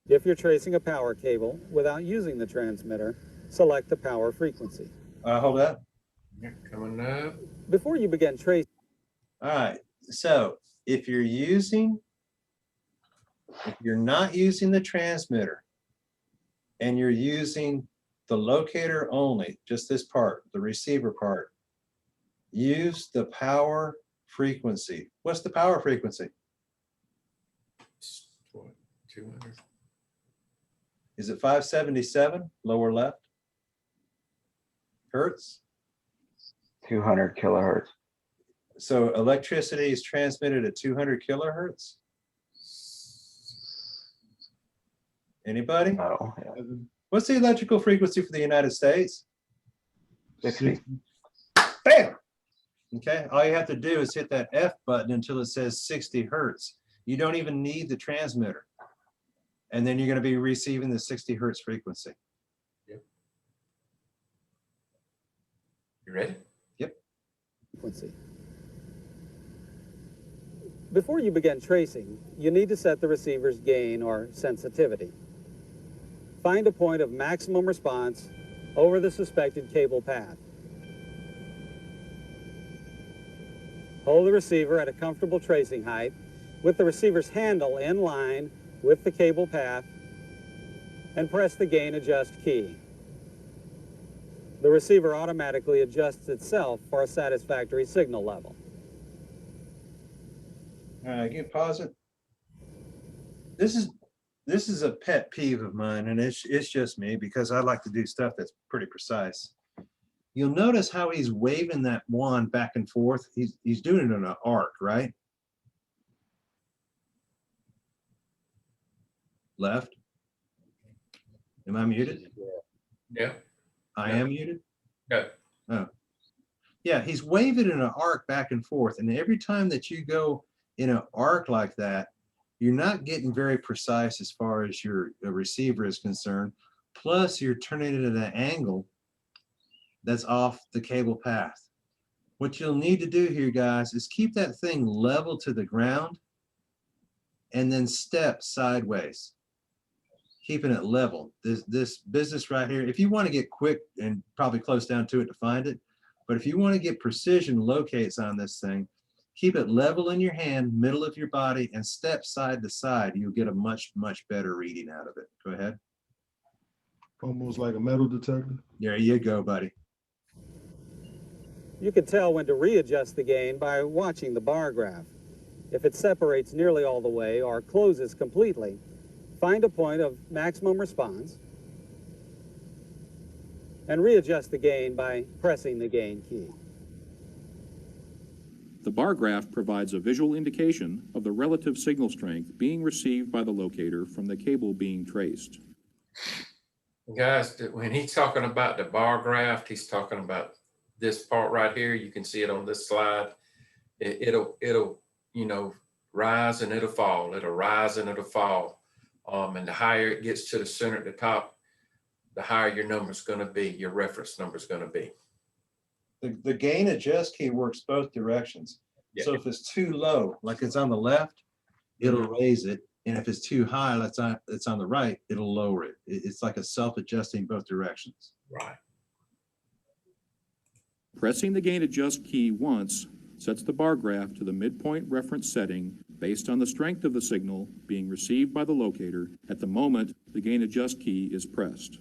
Speaker 12: If you're tracing a power cable without using the transmitter, select the power frequency.
Speaker 2: Hold up.
Speaker 4: Coming up.
Speaker 12: Before you begin tracing.
Speaker 2: All right. So if you're not using the transmitter and you're using the locator only, just this part, the receiver part, use the power frequency. What's the power frequency?
Speaker 4: 200.
Speaker 2: Is it 577, lower left? Hertz?
Speaker 10: 200 kilohertz.
Speaker 2: So electricity is transmitted at 200 kilohertz? Anybody?
Speaker 10: Oh, yeah.
Speaker 2: What's the electrical frequency for the United States?
Speaker 10: 60.
Speaker 2: Bam! Okay, all you have to do is hit that F button until it says 60 hertz. You don't even need the transmitter. And then you're going to be receiving the 60 hertz frequency.
Speaker 4: Yep. You ready?
Speaker 2: Yep.
Speaker 12: Frequency. Before you begin tracing, you need to set the receiver's gain or sensitivity. Find a point of maximum response over the suspected cable path. Hold the receiver at a comfortable tracing height with the receiver's handle in line with the cable path and press the gain adjust key. The receiver automatically adjusts itself for a satisfactory signal level.
Speaker 2: All right, can you pause it? This is a pet peeve of mine, and it's just me because I like to do stuff that's pretty precise. You'll notice how he's waving that wand back and forth. He's doing it in an arc, right? Left. Am I muted?
Speaker 4: Yeah.
Speaker 2: I am muted?
Speaker 4: Yeah.
Speaker 2: Oh. Yeah, he's waving in an arc back and forth. And every time that you go in an arc like that, you're not getting very precise as far as your receiver is concerned. Plus, you're turning it at an angle that's off the cable path. What you'll need to do here, guys, is keep that thing level to the ground and then step sideways, keeping it level. This business right here, if you want to get quick and probably close down to it to find it, but if you want to get precision locates on this thing, keep it level in your hand, middle of your body, and step side to side. You'll get a much, much better reading out of it. Go ahead.
Speaker 14: Almost like a metal detector.
Speaker 2: There you go, buddy.
Speaker 12: You can tell when to readjust the gain by watching the bar graph. If it separates nearly all the way or closes completely, find a point of maximum response and readjust the gain by pressing the gain key.
Speaker 13: The bar graph provides a visual indication of the relative signal strength being received by the locator from the cable being traced.
Speaker 4: Guys, when he's talking about the bar graph, he's talking about this part right here. You can see it on this slide. It'll you know, rise and it'll fall. It'll rise and it'll fall. And the higher it gets to the center at the top, the higher your number's going to be, your reference number's going to be.
Speaker 2: The gain adjust key works both directions.
Speaker 4: Yeah.
Speaker 2: So if it's too low, like it's on the left, it'll raise it. And if it's too high, it's on the right, it'll lower it. It's like a self-adjusting both directions.
Speaker 4: Right.
Speaker 13: Pressing the gain adjust key once sets the bar graph to the midpoint reference setting based on the strength of the signal being received by the locator at the moment the gain adjust key is pressed.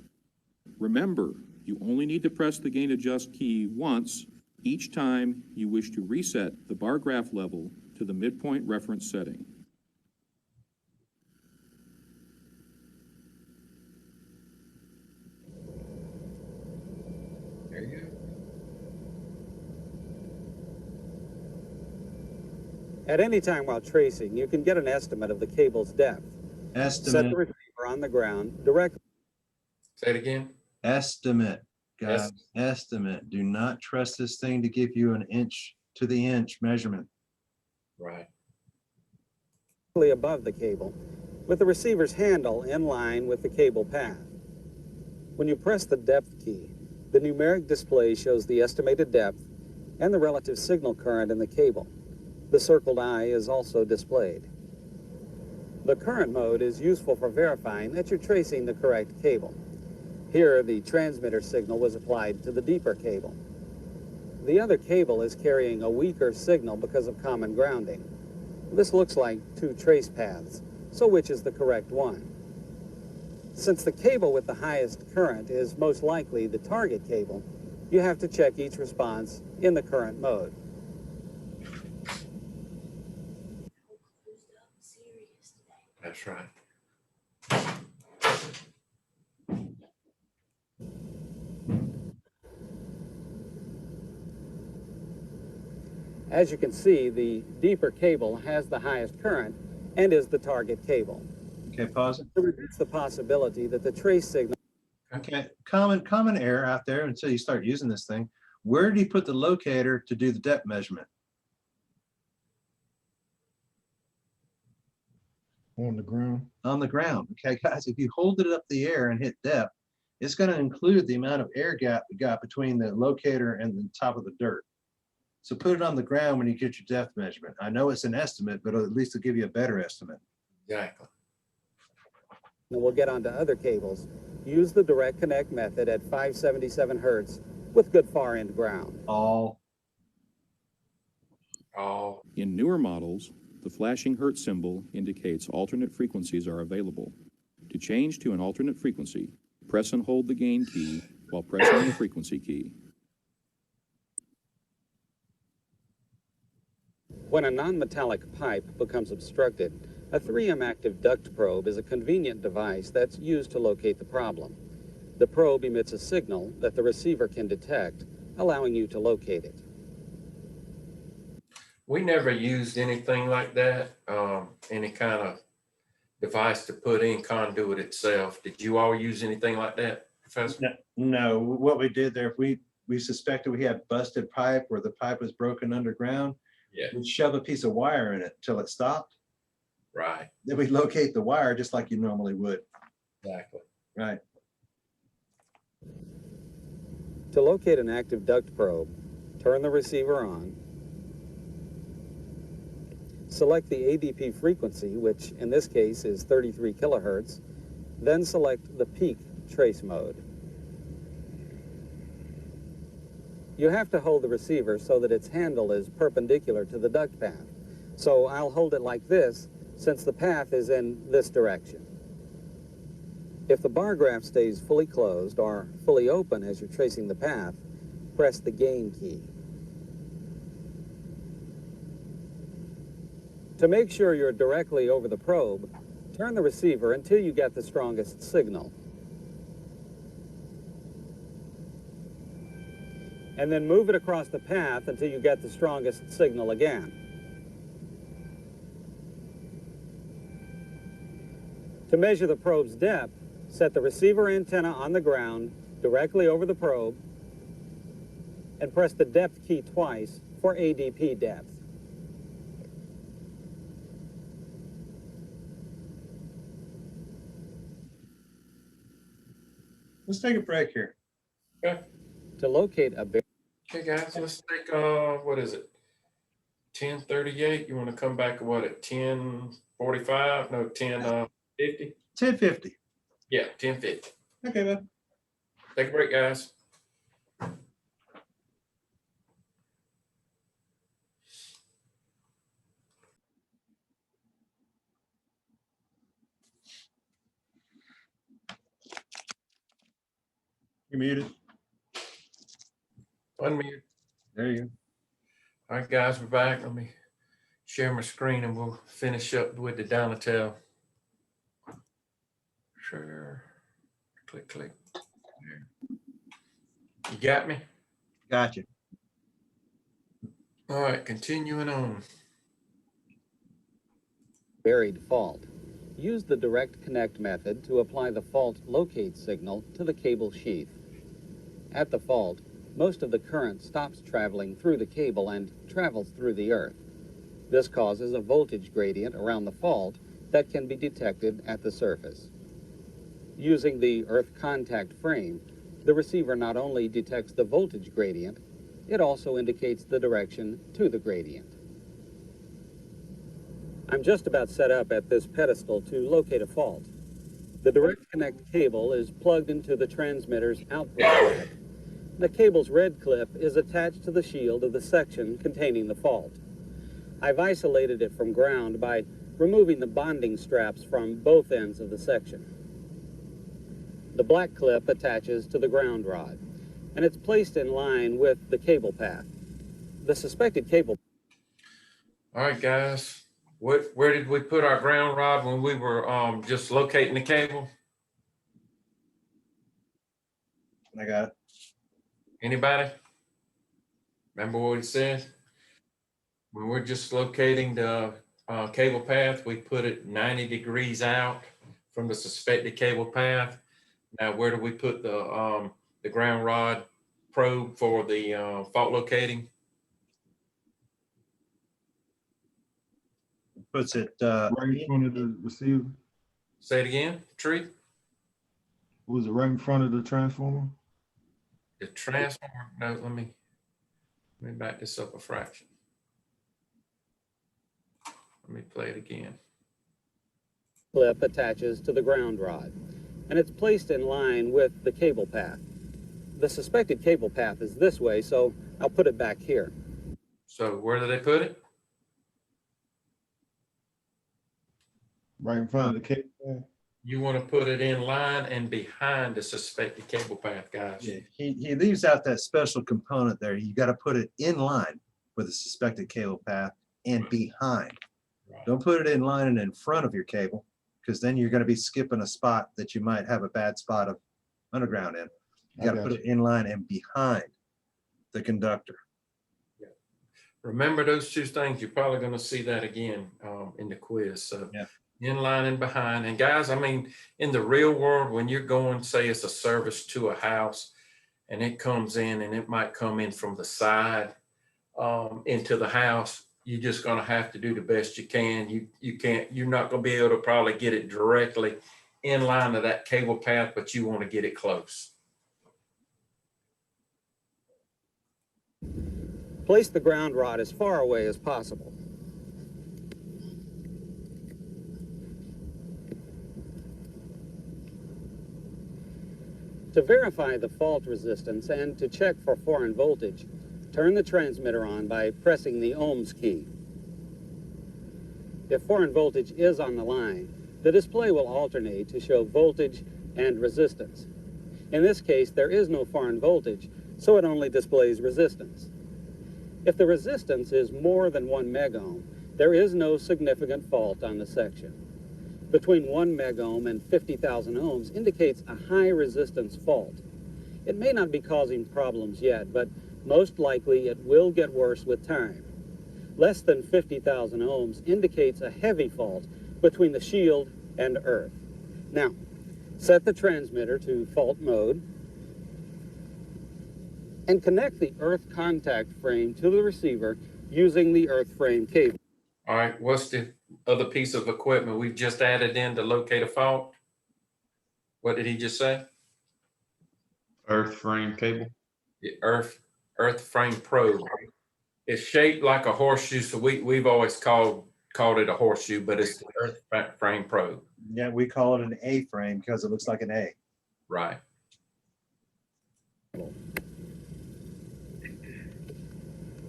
Speaker 13: Remember, you only need to press the gain adjust key once each time you wish to reset the bar graph level to the midpoint reference setting.
Speaker 4: There you go.
Speaker 12: At any time while tracing, you can get an estimate of the cable's depth. Set the receiver on the ground directly.
Speaker 4: Say it again.
Speaker 2: Estimate, guys, estimate. Do not trust this thing to give you an inch to the inch measurement.
Speaker 4: Right.
Speaker 12: Above the cable, with the receiver's handle in line with the cable path. When you press the depth key, the numeric display shows the estimated depth and the relative signal current in the cable. The circled eye is also displayed. The current mode is useful for verifying that you're tracing the correct cable. Here, the transmitter signal was applied to the deeper cable. The other cable is carrying a weaker signal because of common grounding. This looks like two trace paths, so which is the correct one? Since the cable with the highest current is most likely the target cable, you have to check each response in the current mode.
Speaker 4: That's right.
Speaker 12: As you can see, the deeper cable has the highest current and is the target cable.
Speaker 2: Okay, pause it.
Speaker 12: To reduce the possibility that the trace signal.
Speaker 2: Okay, common error out there until you start using this thing. Where did he put the locator to do the depth measurement?
Speaker 14: On the ground.
Speaker 2: On the ground. Okay, guys, if you hold it up the air and hit depth, it's going to include the amount of air gap we got between the locator and the top of the dirt. So put it on the ground when you get your depth measurement. I know it's an estimate, but at least it'll give you a better estimate.
Speaker 4: Exactly.
Speaker 12: And we'll get onto other cables. use the direct connect method at 577 hertz with good far end ground.
Speaker 2: All.
Speaker 13: In newer models, the flashing hertz symbol indicates alternate frequencies are available. To change to an alternate frequency, press and hold the gain key while pressing the frequency key.
Speaker 12: When a non-metallic pipe becomes obstructed, a 3M active duct probe is a convenient device that's used to locate the problem. The probe emits a signal that the receiver can detect, allowing you to locate it.
Speaker 4: We never used anything like that, any kind of device to put in conduit itself. Did you all use anything like that, Professor?
Speaker 2: No, what we did there, if we suspected we had busted pipe or the pipe was broken underground,
Speaker 4: Yeah.
Speaker 2: we'd shove a piece of wire in it till it stopped.
Speaker 4: Right.
Speaker 2: Then we'd locate the wire just like you normally would.
Speaker 4: Exactly.
Speaker 2: Right.
Speaker 12: To locate an active duct probe, turn the receiver on, select the ADP frequency, which in this case is 33 kilohertz, then select the peak trace mode. You have to hold the receiver so that its handle is perpendicular to the duct path. So I'll hold it like this since the path is in this direction. If the bar graph stays fully closed or fully open as you're tracing the path, press the gain key. To make sure you're directly over the probe, turn the receiver until you get the strongest signal. And then move it across the path until you get the strongest signal again. To measure the probe's depth, set the receiver antenna on the ground directly over the probe and press the depth key twice for ADP depth.
Speaker 2: Let's take a break here.
Speaker 4: Okay.
Speaker 12: To locate a bearing.
Speaker 4: Okay, guys, let's take, what is it? 10:38. You want to come back, what, at 10:45? No, 10:50?
Speaker 2: 10:50.
Speaker 4: Yeah, 10:50.
Speaker 2: Okay, man.
Speaker 4: Take a break, guys.
Speaker 2: You're muted.
Speaker 4: Unmute.
Speaker 2: There you go.
Speaker 4: All right, guys, we're back. Let me share my screen and we'll finish up with the Dyna. Share. Click, click. There. You got me?
Speaker 2: Gotcha.
Speaker 4: All right, continuing on.
Speaker 12: Buried fault. Use the direct connect method to apply the fault locate signal to the cable sheath. At the fault, most of the current stops traveling through the cable and travels through the earth. This causes a voltage gradient around the fault that can be detected at the surface. Using the earth contact frame, the receiver not only detects the voltage gradient, it also indicates the direction to the gradient. I'm just about set up at this pedestal to locate a fault. The direct connect cable is plugged into the transmitter's output jack. The cable's red clip is attached to the shield of the section containing the fault. I've isolated it from ground by removing the bonding straps from both ends of the section. The black clip attaches to the ground rod, and it's placed in line with the cable path. The suspected cable...
Speaker 4: All right, guys. Where did we put our ground rod when we were just locating the cable?
Speaker 2: I got it.
Speaker 4: Anybody? Remember what it said? When we're just locating the cable path, we put it 90 degrees out from the suspected cable path. Now, where do we put the ground rod probe for the fault locating?
Speaker 2: Puts it
Speaker 14: right in front of the receiver.
Speaker 4: Say it again, Tree.
Speaker 14: Was it right in front of the transformer?
Speaker 4: The transformer. No, let me back this up a fraction. Let me play it again.
Speaker 12: Clip attaches to the ground rod, and it's placed in line with the cable path. The suspected cable path is this way, so I'll put it back here.
Speaker 4: So where do they put it?
Speaker 14: Right in front of the cable path.
Speaker 4: You want to put it in line and behind the suspected cable path, guys.
Speaker 2: Yeah, he leaves out that special component there. You got to put it in line with the suspected cable path and behind.
Speaker 4: Right.
Speaker 2: Don't put it in line and in front of your cable, because then you're going to be skipping a spot that you might have a bad spot of underground in. You got to put it in line and behind the conductor.
Speaker 4: Yeah. Remember those two things. You're probably going to see that again in the quiz. So
Speaker 2: yeah.
Speaker 4: In line and behind. And guys, I mean, in the real world, when you're going, say it's a service to a house and it comes in and it might come in from the side into the house, you're just going to have to do the best you can. You're not going to be able to probably get it directly in line to that cable path, but you want to get it close.
Speaker 12: Place the ground rod as far away as possible. To verify the fault resistance and to check for foreign voltage, turn the transmitter on by pressing the ohms key. If foreign voltage is on the line, the display will alternate to show voltage and resistance. In this case, there is no foreign voltage, so it only displays resistance. If the resistance is more than 1 megohm, there is no significant fault on the section. Between 1 megohm and 50,000 ohms indicates a high resistance fault. It may not be causing problems yet, but most likely it will get worse with time. Less than 50,000 ohms indicates a heavy fault between the shield and earth. Now, set the transmitter to fault mode and connect the earth contact frame to the receiver using the earth frame cable.
Speaker 4: All right, what's the other piece of equipment we've just added in to locate a fault? What did he just say?
Speaker 1: Earth frame cable.
Speaker 4: The earth frame probe. It's shaped like a horseshoe, so we've always called it a horseshoe, but it's the earth frame probe.
Speaker 2: Yeah, we call it an A-frame because it looks like an A.
Speaker 4: Right.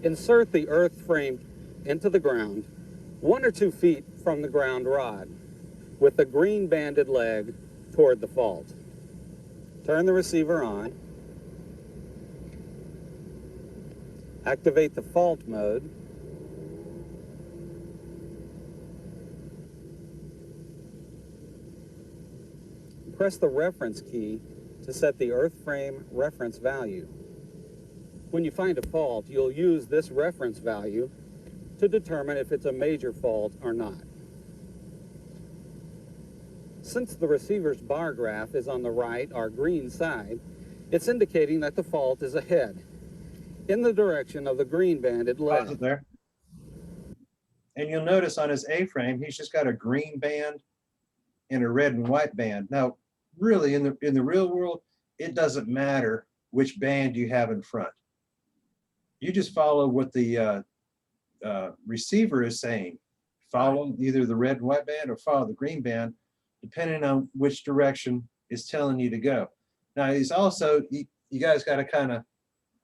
Speaker 12: Insert the earth frame into the ground 1 or 2 feet from the ground rod with the green banded leg toward the fault. Turn the receiver on. Activate the fault mode. Press the reference key to set the earth frame reference value. When you find a fault, you'll use this reference value to determine if it's a major fault or not. Since the receiver's bar graph is on the right or green side, it's indicating that the fault is ahead, in the direction of the green banded leg.
Speaker 2: There. And you'll notice on his A-frame, he's just got a green band and a red and white band. Now, really, in the real world, it doesn't matter which band you have in front. You just follow what the receiver is saying. Follow either the red and white band or follow the green band, depending on which direction is telling you to go. Now, he's also, you guys got to kind of,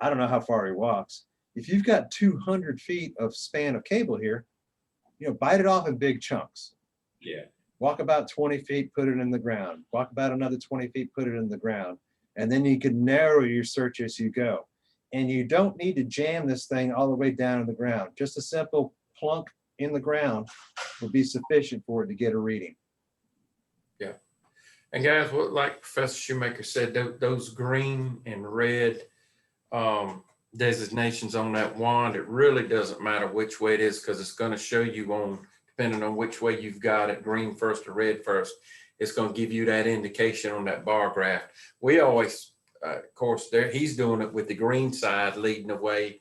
Speaker 2: I don't know how far he walks. If you've got 200 feet of span of cable here, bite it off in big chunks.
Speaker 4: Yeah.
Speaker 2: Walk about 20 feet, put it in the ground. Walk about another 20 feet, put it in the ground. And then you can narrow your search as you go. And you don't need to jam this thing all the way down in the ground. Just a simple plunk in the ground will be sufficient for it to get a reading.
Speaker 4: Yeah. And guys, what like Professor Shoemaker said, those green and red designations on that wand, it really doesn't matter which way it is, because it's going to show you on, depending on which way you've got it, green first or red first, it's going to give you that indication on that bar graph. We always, of course, he's doing it with the green side leading the way.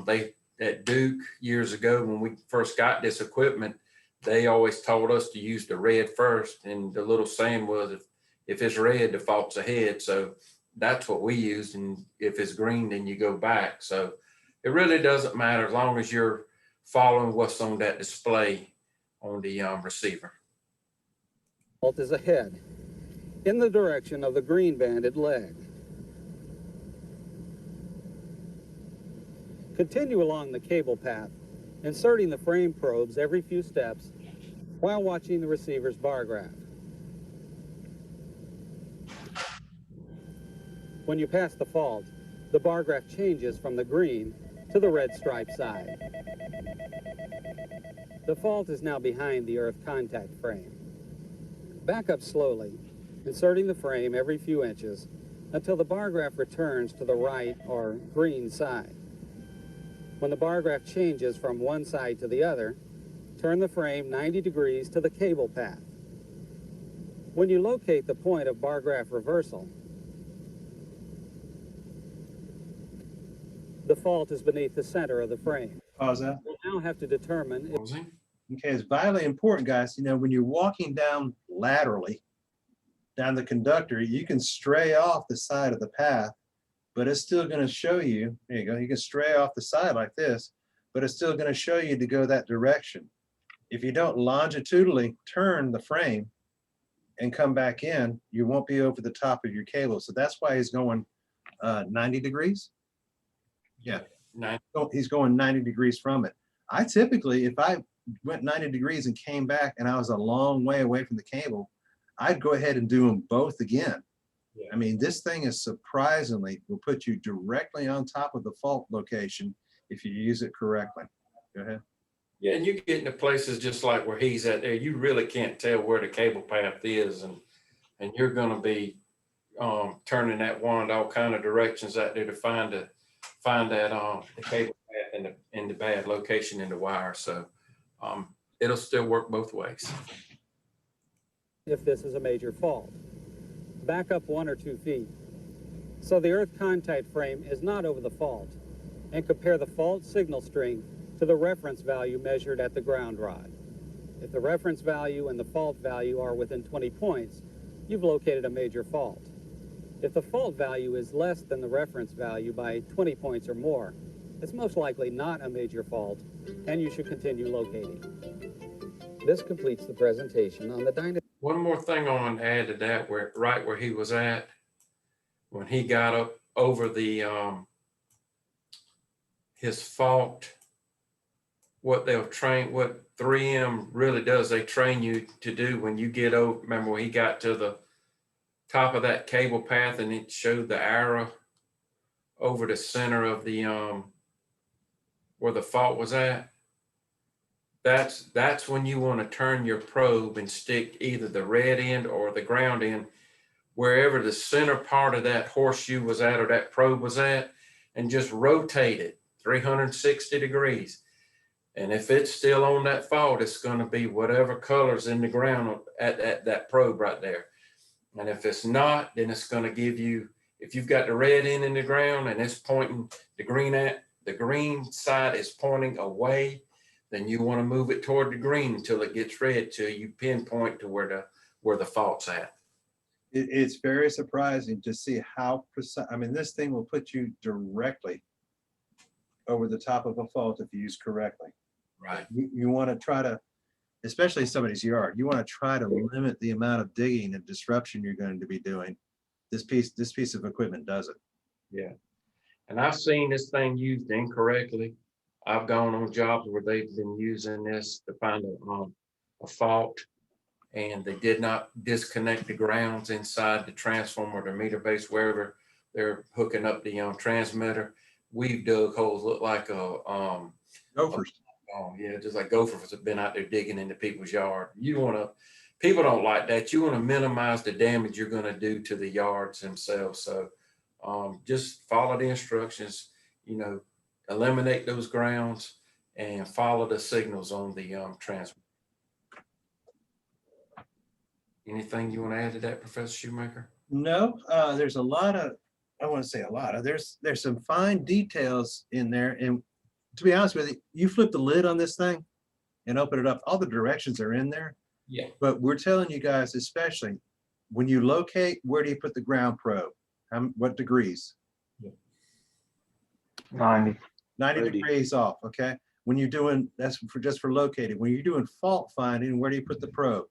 Speaker 4: They at Duke years ago, when we first got this equipment, they always told us to use the red first, and the little saying was, if it's red, the fault's ahead. So that's what we used, and if it's green, then you go back. So it really doesn't matter as long as you're following what's on that display on the receiver.
Speaker 12: Fault is ahead, in the direction of the green banded leg. Continue along the cable path, inserting the frame probes every few steps while watching the receiver's bar graph. When you pass the fault, the bar graph changes from the green to the red stripe side. The fault is now behind the earth contact frame. Back up slowly, inserting the frame every few inches until the bar graph returns to the right or green side. When the bar graph changes from one side to the other, turn the frame 90 degrees to the cable path. When you locate the point of bar graph reversal, the fault is beneath the center of the frame.
Speaker 2: Pause that.
Speaker 12: We'll now have to determine if
Speaker 2: Okay, it's vitally important, guys. You know, when you're walking down laterally, down the conductor, you can stray off the side of the path, but it's still going to show you, there you go, you can stray off the side like this, but it's still going to show you to go that direction. If you don't longitudinally turn the frame and come back in, you won't be over the top of your cable. So that's why he's going 90 degrees. Yeah, he's going 90 degrees from it. I typically, if I went 90 degrees and came back and I was a long way away from the cable, I'd go ahead and do them both again. I mean, this thing is surprisingly will put you directly on top of the fault location if you use it correctly. Go ahead.
Speaker 4: Yeah, and you get into places just like where he's at there, you really can't tell where the cable path is, and you're going to be turning that wand all kind of directions out there to find that the cable path in the bad location in the wire. So it'll still work both ways.
Speaker 12: if this is a major fault. Back up 1 or 2 feet. So the earth contact frame is not over the fault, and compare the fault signal strength to the reference value measured at the ground rod. If the reference value and the fault value are within 20 points, you've located a major fault. If the fault value is less than the reference value by 20 points or more, it's most likely not a major fault, and you should continue locating. This completes the presentation on the Dyna.
Speaker 4: One more thing I want to add to that, right where he was at, when he got up over the his fault, what 3M really does, they train you to do when you get over. Remember when he got to the top of that cable path and it showed the arrow over the center of the where the fault was at? That's when you want to turn your probe and stick either the red end or the ground end, wherever the center part of that horseshoe was at or that probe was at, and just rotate it 360 degrees. And if it's still on that fault, it's going to be whatever color's in the ground at that probe right there. And if it's not, then it's going to give you, if you've got the red end in the ground and it's pointing the green side is pointing away, then you want to move it toward the green until it gets red till you pinpoint to where the fault's at.
Speaker 2: It's very surprising to see how precise. I mean, this thing will put you directly over the top of a fault if you use correctly.
Speaker 4: Right.
Speaker 2: You want to try to, especially somebody's yard, you want to try to limit the amount of digging and disruption you're going to be doing. This piece of equipment does it.
Speaker 4: Yeah. And I've seen this thing used incorrectly. I've gone on jobs where they've been using this to find a fault, and they did not disconnect the grounds inside the transformer, the meter base, wherever they're hooking up the transmitter. We've dug holes, look like
Speaker 2: gophers.
Speaker 4: Oh yeah, just like gophers have been out there digging into people's yard. People don't like that. You want to minimize the damage you're going to do to the yards themselves. So just follow the instructions, eliminate those grounds and follow the signals on the transmitter. Anything you want to add to that, Professor Shoemaker?
Speaker 2: No, there's a lot of, I want to say a lot of, there's some fine details in there. And to be honest with you, you flip the lid on this thing and open it up, all the directions are in there.
Speaker 4: Yeah.
Speaker 2: But we're telling you guys, especially when you locate, where do you put the ground probe? What degrees?
Speaker 4: Yeah.
Speaker 10: 90
Speaker 2: degrees off, okay? When you're doing, that's just for locating. When you're doing fault finding, where do you put the probe?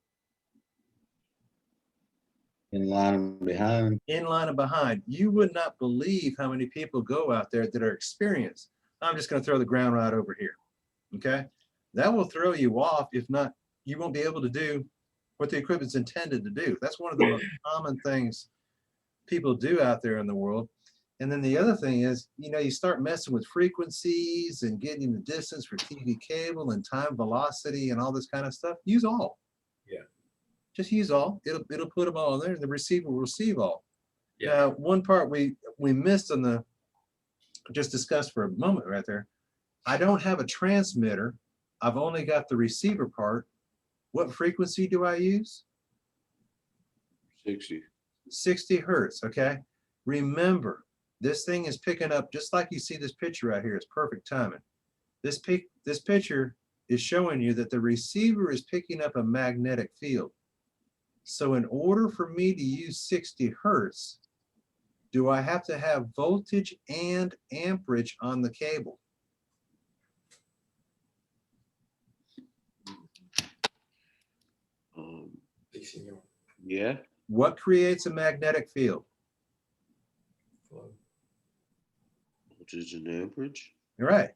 Speaker 9: In line and behind.
Speaker 2: In line and behind. You would not believe how many people go out there that are experienced. I'm just going to throw the ground rod over here. Okay. That will throw you off. If not, you won't be able to do what the equipment's intended to do. That's one of the most common things people do out there in the world. And then the other thing is, you know, you start messing with frequencies and getting the distance for TV cable and time velocity and all this kind of stuff. Use all.
Speaker 4: Yeah.
Speaker 2: Just use all. It'll put them all in there, and the receiver will receive all.
Speaker 4: Yeah.
Speaker 2: Now, one part we missed on the, just discussed for a moment right there. I don't have a transmitter. I've only got the receiver part. What frequency do I use?
Speaker 3: 60.
Speaker 2: 60 hertz, okay? Remember, this thing is picking up, just like you see this picture right here, it's perfect timing. This picture is showing you that the receiver is picking up a magnetic field. So in order for me to use 60 hertz, do I have to have voltage and amperage on the cable?
Speaker 3: Yeah.
Speaker 2: What creates a magnetic field?
Speaker 3: Voltage and amperage.
Speaker 2: Right.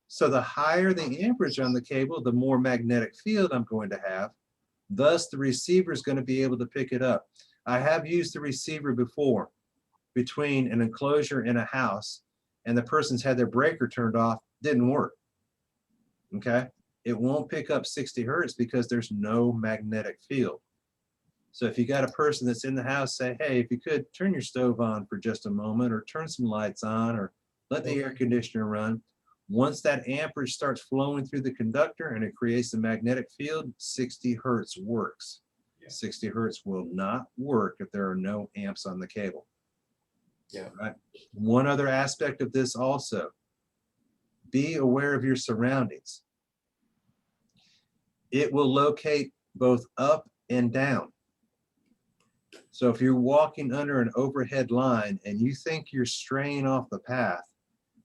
Speaker 2: So the higher the amperage on the cable, the more magnetic field I'm going to have. Thus, the receiver is going to be able to pick it up. I have used the receiver before between an enclosure and a house, and the person's had their breaker turned off, didn't work. Okay? It won't pick up 60 hertz because there's no magnetic field. So if you got a person that's in the house, say, hey, if you could turn your stove on for just a moment, or turn some lights on, or let the air conditioner run. Once that amperage starts flowing through the conductor and it creates a magnetic field, 60 hertz works. 60 hertz will not work if there are no amps on the cable.
Speaker 4: Yeah.
Speaker 2: Right. One other aspect of this also, be aware of your surroundings. It will locate both up and down. So if you're walking under an overhead line and you think you're straying off the path,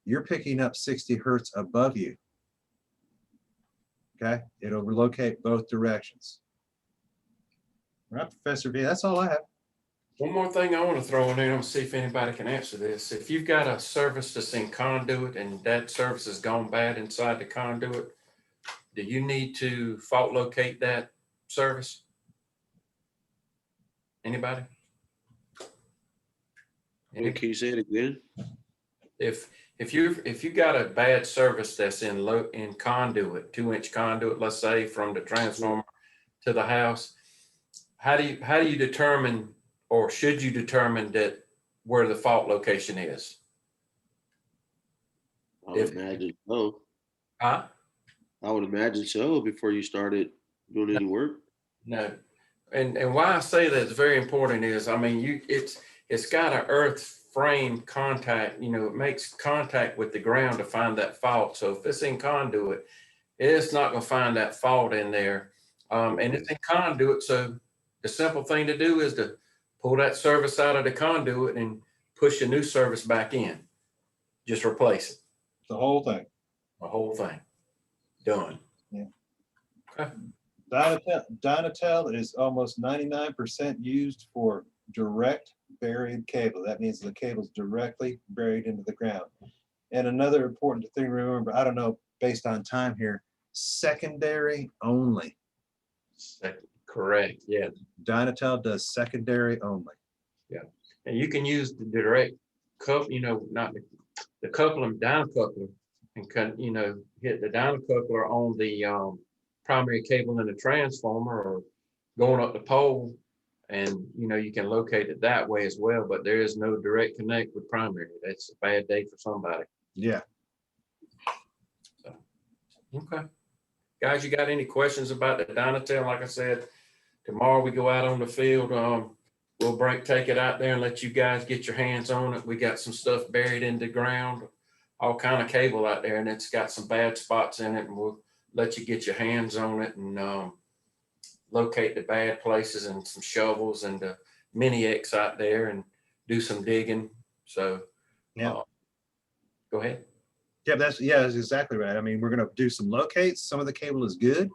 Speaker 2: you're picking up 60 hertz above you. Okay, it'll relocate both directions. All right, Professor V, that's all I have.
Speaker 4: One more thing I want to throw in there, and see if anybody can answer this. If you've got a service that's in conduit and that service has gone bad inside the conduit, do you need to fault locate that service? Anybody?
Speaker 3: Can you say it again?
Speaker 4: If you got a bad service that's in conduit, 2-inch conduit, let's say from the transformer to the house, how do you determine, or should you determine that where the fault location is?
Speaker 3: I would imagine so.
Speaker 4: Huh?
Speaker 3: I would imagine so before you started doing any work.
Speaker 4: No. And why I say that is very important is, I mean, it's got an earth frame contact, you know, it makes contact with the ground to find that fault. So if it's in conduit, it's not going to find that fault in there. And it's in conduit. So the simple thing to do is to pull that service out of the conduit and push a new service back in. Just replace it.
Speaker 2: The whole thing.
Speaker 4: The whole thing. Done.
Speaker 2: Yeah.
Speaker 4: Okay.
Speaker 2: Dynatel is almost 99% used for direct buried cable. That means the cable is directly buried into the ground. And another important thing to remember, I don't know, based on time here, secondary only.
Speaker 4: Correct. Yeah.
Speaker 2: Dynatel does secondary only.
Speaker 4: Yeah. And you can use the direct couple, you know, not the coupler, Dyna Coupler, and you know, hit the Dyna Coupler on the primary cable in the transformer or going up the pole, and you know, you can locate it that way as well, but there is no direct connect with primary. That's a bad day for somebody.
Speaker 2: Yeah.
Speaker 4: So, okay. Guys, you got any questions about the Dynatel? Like I said, tomorrow we go out on the field. We'll take it out there and let you guys get your hands on it. We got some stuff buried in the ground, all kind of cable out there, and it's got some bad spots in it, and we'll let you get your hands on it and locate the bad places, and some shovels and the mini X out there and do some digging. So
Speaker 2: yeah,
Speaker 4: go ahead.
Speaker 2: Yeah, that's exactly right. I mean, we're going to do some locates. Some of the cable is good.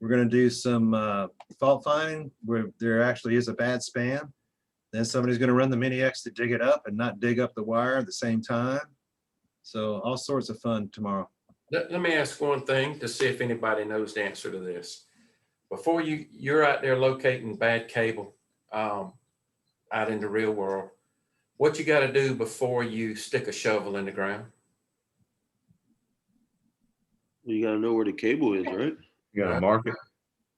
Speaker 2: We're gonna do some fault finding where there actually is a bad span. Then somebody's gonna run the Mini X to dig it up and not dig up the wire at the same time. So all sorts of fun tomorrow.
Speaker 4: Let me ask one thing to see if anybody knows the answer to this. Before you're out there locating bad cable out in the real world, what you got to do before you stick a shovel in the ground?
Speaker 3: You gotta know where the cable is, right?
Speaker 1: You gotta mark it.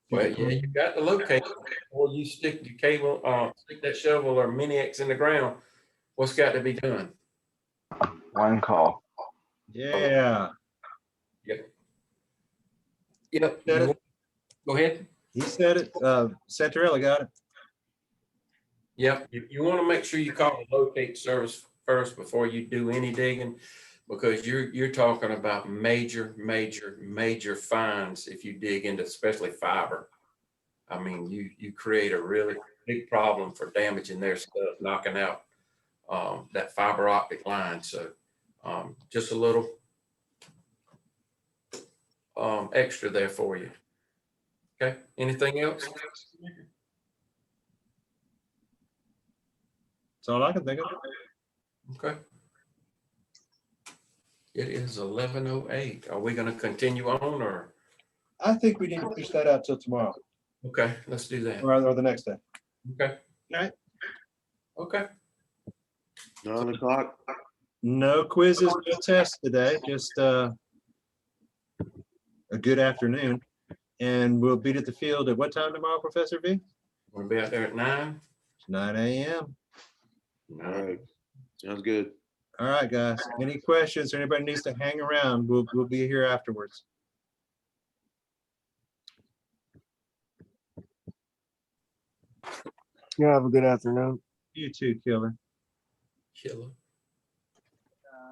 Speaker 4: Well, yeah, you got to locate it before you stick the cable, stick that shovel or Mini X in the ground. What's got to be done?
Speaker 10: One call.
Speaker 2: Yeah.
Speaker 4: Yep.
Speaker 2: Said it.
Speaker 4: Go ahead.
Speaker 2: He said it. Santarella got it.
Speaker 4: Yep. You want to make sure you call the locate service first before you do any digging, because you're talking about major fines if you dig into especially fiber. I mean, you create a really big problem for damaging their stuff, knocking out that fiber optic line. So just a little extra there for you. Okay. Anything else?
Speaker 2: That's all I can think of.
Speaker 4: Okay. It is 11:08. Are we going to continue on, or?
Speaker 2: I think we need to push that out till tomorrow.
Speaker 4: Okay, let's do that.
Speaker 2: Or the next day.
Speaker 4: Okay.
Speaker 2: All right.
Speaker 4: Okay.
Speaker 3: 9 o'clock.
Speaker 2: No quizzes, no tests today, just a good afternoon. And we'll beat at the field at what time tomorrow, Professor V?
Speaker 4: We'll be out there at 9.
Speaker 2: It's 9 a.m.
Speaker 3: All right. Sounds good.
Speaker 2: All right, guys. Any questions or anybody needs to hang around, we'll be here afterwards.
Speaker 15: Yeah, have a good afternoon.
Speaker 2: You too, Killer.
Speaker 4: Killer.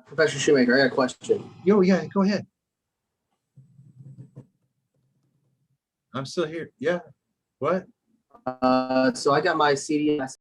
Speaker 16: Professor Shoemaker, I got a question.
Speaker 2: Yo, yeah, go ahead. I'm still here. Yeah. What?
Speaker 16: So I got my CDS